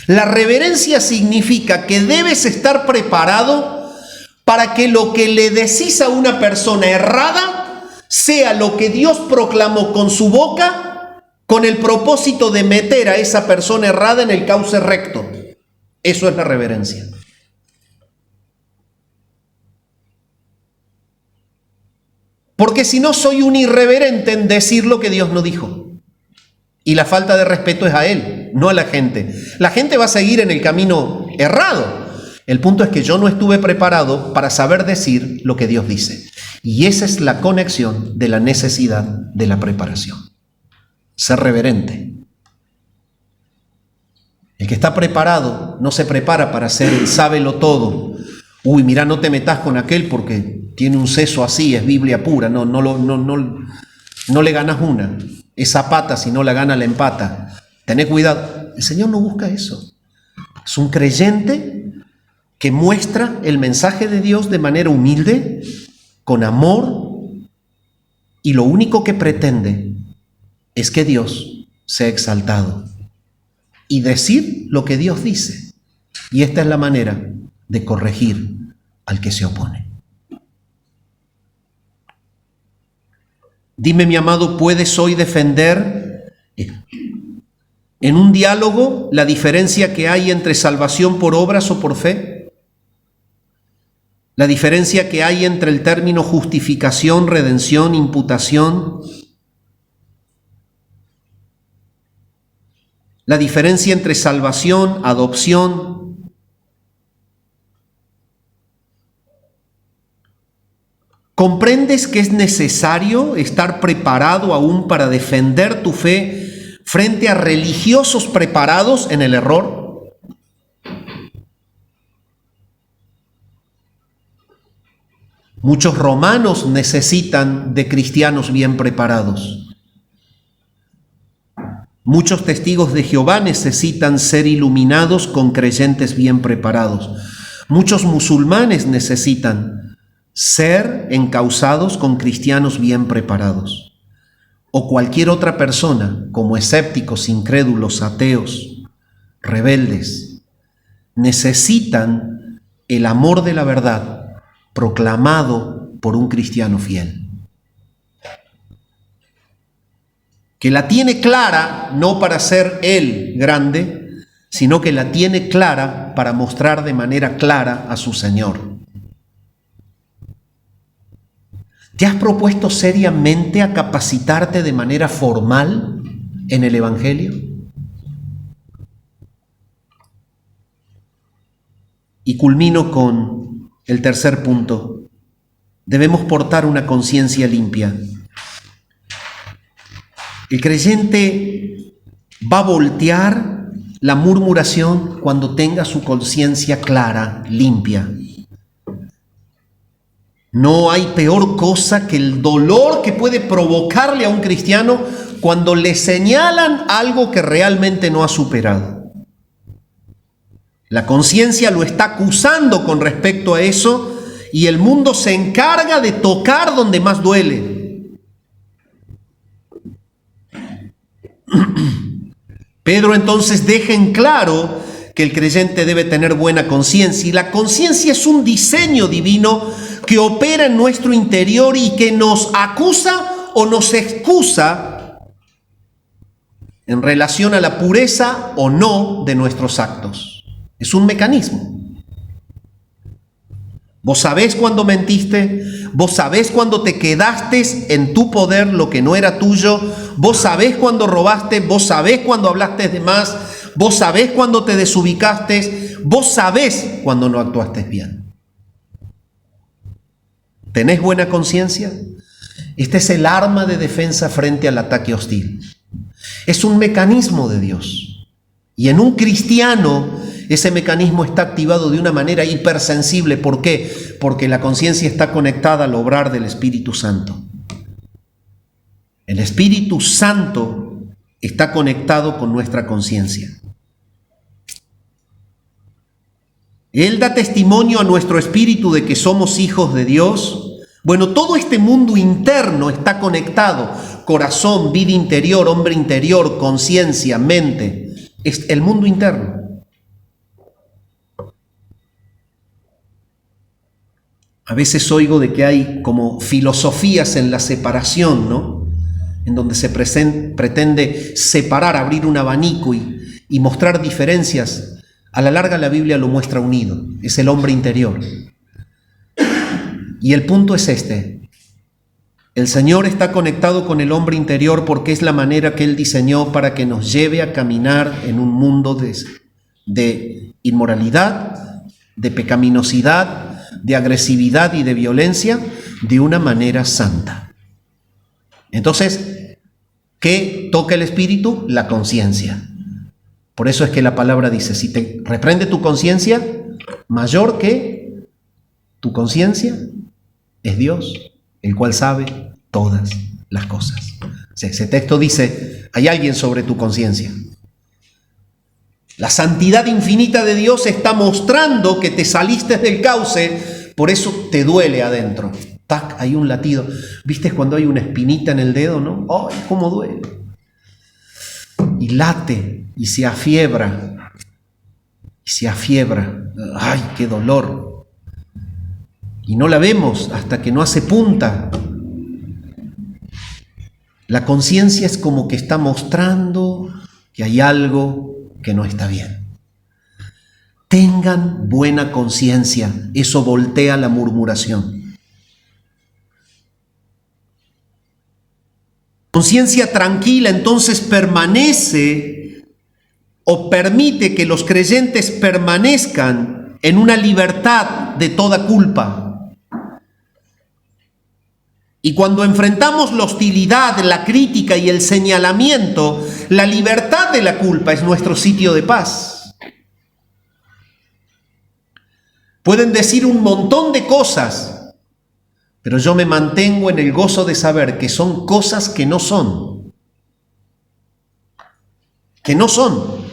La reverencia significa que debes estar preparado para que lo que le decís a una persona errada sea lo que Dios proclamó con su boca, con el propósito de meter a esa persona errada en el cauce recto. Eso es la reverencia. Porque si no, soy un irreverente en decir lo que Dios no dijo. Y la falta de respeto es a Él, no a la gente. La gente va a seguir en el camino errado. El punto es que yo no estuve preparado para saber decir lo que Dios dice. Y esa es la conexión de la necesidad de la preparación. Ser reverente. El que está preparado no se prepara para ser el sábelo todo. Uy, mira, no te metas con aquel porque tiene un seso así, es Biblia pura. No le ganas una. Es zapata, si no la gana la empata. Tené cuidado. El Señor no busca eso. Es un creyente que muestra el mensaje de Dios de manera humilde, con amor, y lo único que pretende es que Dios sea exaltado y decir lo que Dios dice. Y esta es la manera de corregir al que se opone. Dime, mi amado, ¿puedes hoy defender en un diálogo la diferencia que hay entre salvación por obras o por fe? La diferencia que hay entre el término justificación, redención, imputación. La diferencia entre salvación, adopción. ¿Comprendes que es necesario estar preparado aún para defender tu fe frente a religiosos preparados en el error? Muchos romanos necesitan de cristianos bien preparados. Muchos testigos de Jehová necesitan ser iluminados con creyentes bien preparados. Muchos musulmanes necesitan ser encausados con cristianos bien preparados. O cualquier otra persona, como escépticos, incrédulos, ateos, rebeldes, necesitan el amor de la verdad proclamado por un cristiano fiel, que la tiene clara no para ser él grande, sino que la tiene clara para mostrar de manera clara a su Señor. ¿Te has propuesto seriamente a capacitarte de manera formal en el Evangelio? Y culmino con el tercer punto. Debemos portar una conciencia limpia. El creyente va a voltear la murmuración cuando tenga su conciencia clara, limpia. No hay peor cosa que el dolor que puede provocarle a un cristiano cuando le señalan algo que realmente no ha superado. La conciencia lo está acusando con respecto a eso y el mundo se encarga de tocar donde más duele. Pedro entonces deja en claro que el creyente debe tener buena conciencia, y la conciencia es un diseño divino que opera en nuestro interior y que nos acusa o nos excusa en relación a la pureza o no de nuestros actos. Es un mecanismo. Vos sabés cuando mentiste, vos sabés cuando te quedaste en tu poder lo que no era tuyo, vos sabés cuando robaste, vos sabés cuando hablaste de más, vos sabés cuando te desubicaste, vos sabés cuando no actuaste bien. ¿Tenés buena conciencia? Este es el arma de defensa frente al ataque hostil. Es un mecanismo de Dios. Y en un cristiano ese mecanismo está activado de una manera hipersensible. ¿Por qué? Porque la conciencia está conectada al obrar del Espíritu Santo. El Espíritu Santo está conectado con nuestra conciencia. Él da testimonio a nuestro espíritu de que somos hijos de Dios. Bueno, todo este mundo interno está conectado. Corazón, vida interior, hombre interior, conciencia, mente. Es el mundo interno. A veces oigo de que hay como filosofías en la separación, ¿no? En donde se pretende separar, abrir un abanico y mostrar diferencias. A la larga la Biblia lo muestra unido. Es el hombre interior. Y el punto es este. El Señor está conectado con el hombre interior porque es la manera que Él diseñó para que nos lleve a caminar en un mundo de inmoralidad, de pecaminosidad, de agresividad y de violencia de una manera santa. Entonces, ¿qué toca el espíritu? La conciencia. Por eso es que la palabra dice, si te reprende tu conciencia, mayor que tu conciencia es Dios, el cual sabe todas las cosas. O sea, ese texto dice, hay alguien sobre tu conciencia. La santidad infinita de Dios está mostrando que te saliste del cauce, por eso te duele adentro. ¡Tac! Hay un latido. ¿Viste cuando hay una espinita en el dedo, no? ¡Ay, cómo duele! Y late, y se afiebra. Y se afiebra. ¡Ay, qué dolor! Y no la vemos hasta que no hace punta. La conciencia es como que está mostrando que hay algo que no está bien. Tengan buena conciencia, eso voltea la murmuración. Conciencia tranquila entonces permanece o permite que los creyentes permanezcan en una libertad de toda culpa. Y cuando enfrentamos la hostilidad, la crítica y el señalamiento, la libertad de la culpa es nuestro sitio de paz. Pueden decir un montón de cosas, pero yo me mantengo en el gozo de saber que son cosas que no son. Que no son.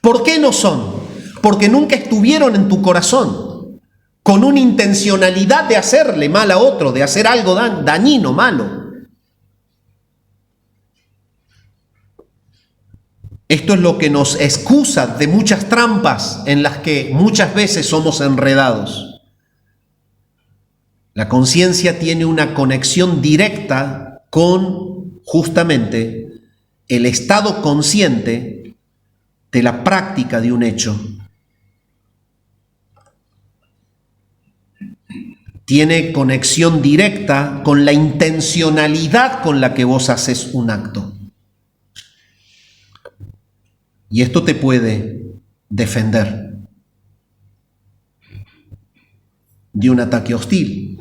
¿Por qué no son? Porque nunca estuvieron en tu corazón con una intencionalidad de hacerle mal a otro, de hacer algo dañino, malo. Esto es lo que nos excusa de muchas trampas en las que muchas veces somos enredados. La conciencia tiene una conexión directa con justamente el estado consciente de la práctica de un hecho. Tiene conexión directa con la intencionalidad con la que vos haces un acto. Y esto te puede defender de un ataque hostil.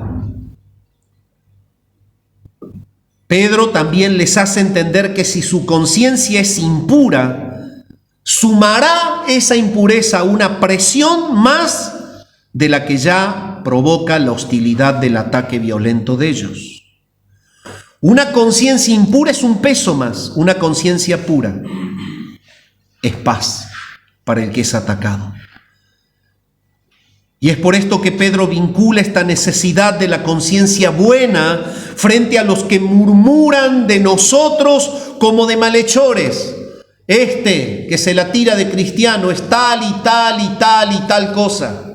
Pedro también les hace entender que si su conciencia es impura, sumará esa impureza a una presión más de la que ya provoca la hostilidad del ataque violento de ellos. Una conciencia impura es un peso más, una conciencia pura es paz para el que es atacado. Y es por esto que Pedro vincula esta necesidad de la conciencia buena frente a los que murmuran de nosotros como de malhechores. Este que se la tira de cristiano es tal y tal y tal y tal cosa.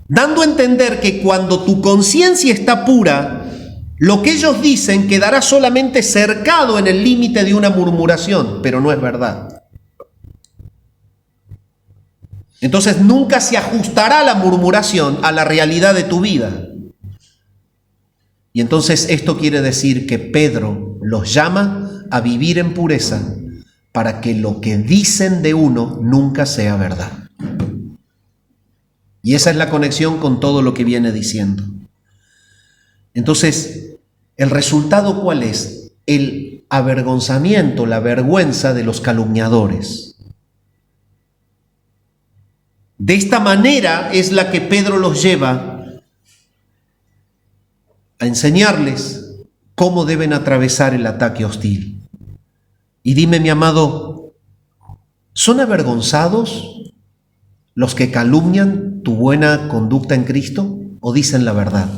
Dando a entender que cuando tu conciencia está pura, lo que ellos dicen quedará solamente cercado en el límite de una murmuración, pero no es verdad. Entonces nunca se ajustará la murmuración a la realidad de tu vida. Y entonces esto quiere decir que Pedro los llama a vivir en pureza para que lo que dicen de uno nunca sea verdad. Y esa es la conexión con todo lo que viene diciendo. Entonces, ¿el resultado cuál es? El avergonzamiento, la vergüenza de los calumniadores. De esta manera es la que Pedro los lleva a enseñarles cómo deben atravesar el ataque hostil. Y dime, mi amado, ¿son avergonzados los que calumnian tu buena conducta en Cristo o dicen la verdad?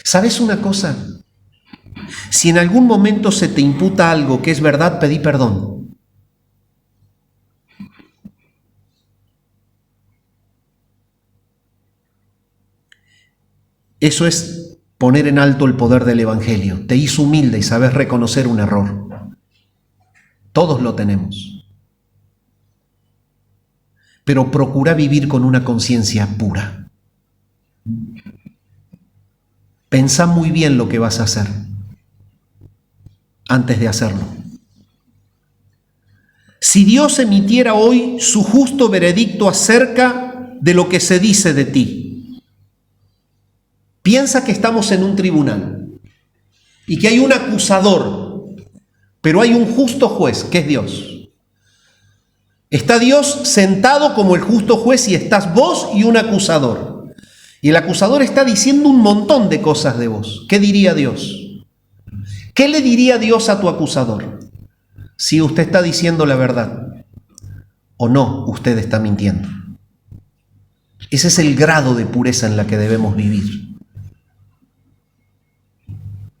¿Sabes una cosa? Si en algún momento se te imputa algo que es verdad, pedí perdón. Eso es poner en alto el poder del Evangelio. Te hizo humilde y sabes reconocer un error. Todos lo tenemos. Pero procura vivir con una conciencia pura. Pensá muy bien lo que vas a hacer antes de hacerlo. Si Dios emitiera hoy su justo veredicto acerca de lo que se dice de ti, piensa que estamos en un tribunal y que hay un acusador, pero hay un justo juez, que es Dios. Está Dios sentado como el justo juez y estás vos y un acusador. Y el acusador está diciendo un montón de cosas de vos. ¿Qué diría Dios? ¿Qué le diría Dios a tu acusador? Si usted está diciendo la verdad o no, usted está mintiendo. Ese es el grado de pureza en la que debemos vivir.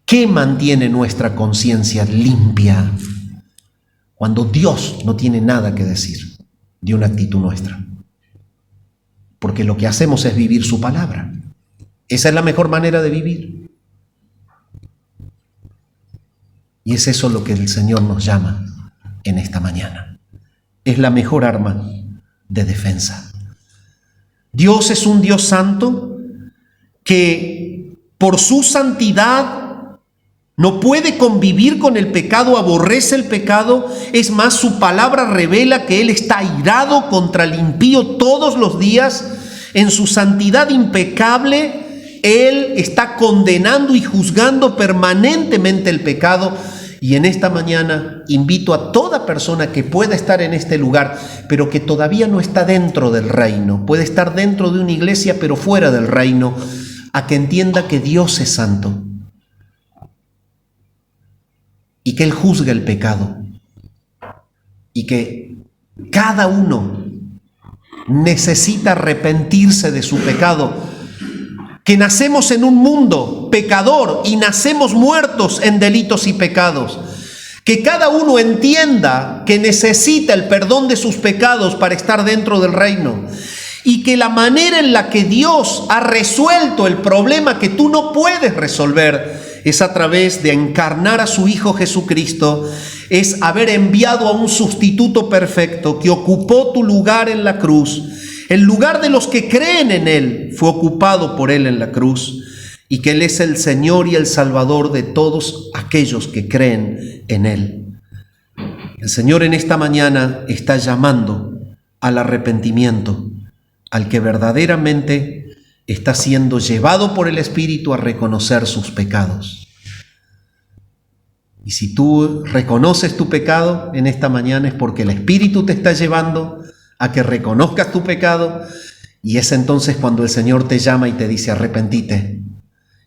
¿Qué mantiene nuestra conciencia limpia cuando Dios no tiene nada que decir de una actitud nuestra? Porque lo que hacemos es vivir su palabra. Esa es la mejor manera de vivir. Y es eso lo que el Señor nos llama en esta mañana. Es la mejor arma de defensa. Dios es un Dios santo que por su santidad No puede convivir con el pecado, aborrece el pecado. Es más, su palabra revela que Él está airado contra el impío todos los días. En su santidad impecable, Él está condenando y juzgando permanentemente el pecado. Y en esta mañana invito a toda persona que pueda estar en este lugar, pero que todavía no está dentro del reino, puede estar dentro de una iglesia, pero fuera del reino, a que entienda que Dios es santo y que Él juzga el pecado y que cada uno necesita arrepentirse de su pecado, que nacemos en un mundo pecador y nacemos muertos en delitos y pecados, que cada uno entienda que necesita el perdón de sus pecados para estar dentro del reino, y que la manera en la que Dios ha resuelto el problema que tú no puedes resolver es a través de encarnar a su Hijo Jesucristo, es haber enviado a un sustituto perfecto que ocupó tu lugar en la cruz. El lugar de los que creen en Él fue ocupado por Él en la cruz, y que Él es el Señor y el Salvador de todos aquellos que creen en Él. El Señor en esta mañana está llamando al arrepentimiento, al que verdaderamente está siendo llevado por el Espíritu a reconocer sus pecados. Y si tú reconoces tu pecado en esta mañana, es porque el Espíritu te está llevando a que reconozcas tu pecado, y es entonces cuando el Señor te llama y te dice arrepentite,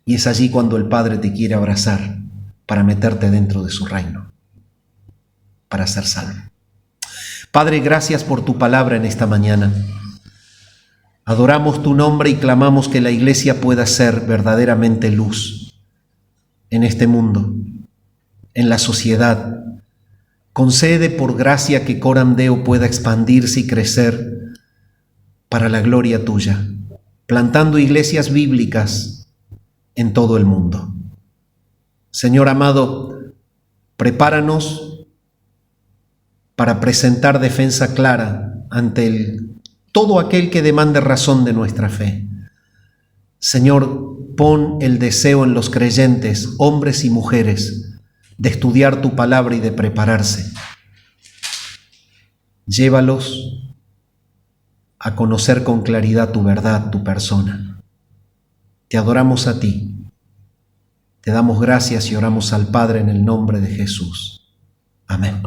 y es allí cuando el Padre te quiere abrazar para meterte dentro de su reino, para ser salvo. Padre, gracias por tu palabra en esta mañana. Adoramos tu nombre y clamamos que la iglesia pueda ser verdaderamente luz en este mundo, en la sociedad. Concede por gracia que Coram Deo pueda expandirse y crecer para la gloria tuya, plantando iglesias bíblicas en todo el mundo. Señor amado, prepáranos para presentar defensa clara ante todo aquel que demande razón de nuestra fe. Señor, pon el deseo en los creyentes, hombres y mujeres, de estudiar tu palabra y de prepararse. Llévalos a conocer con claridad tu verdad, tu persona. Te adoramos a ti. Te damos gracias y oramos al Padre en el nombre de Jesús. Amén.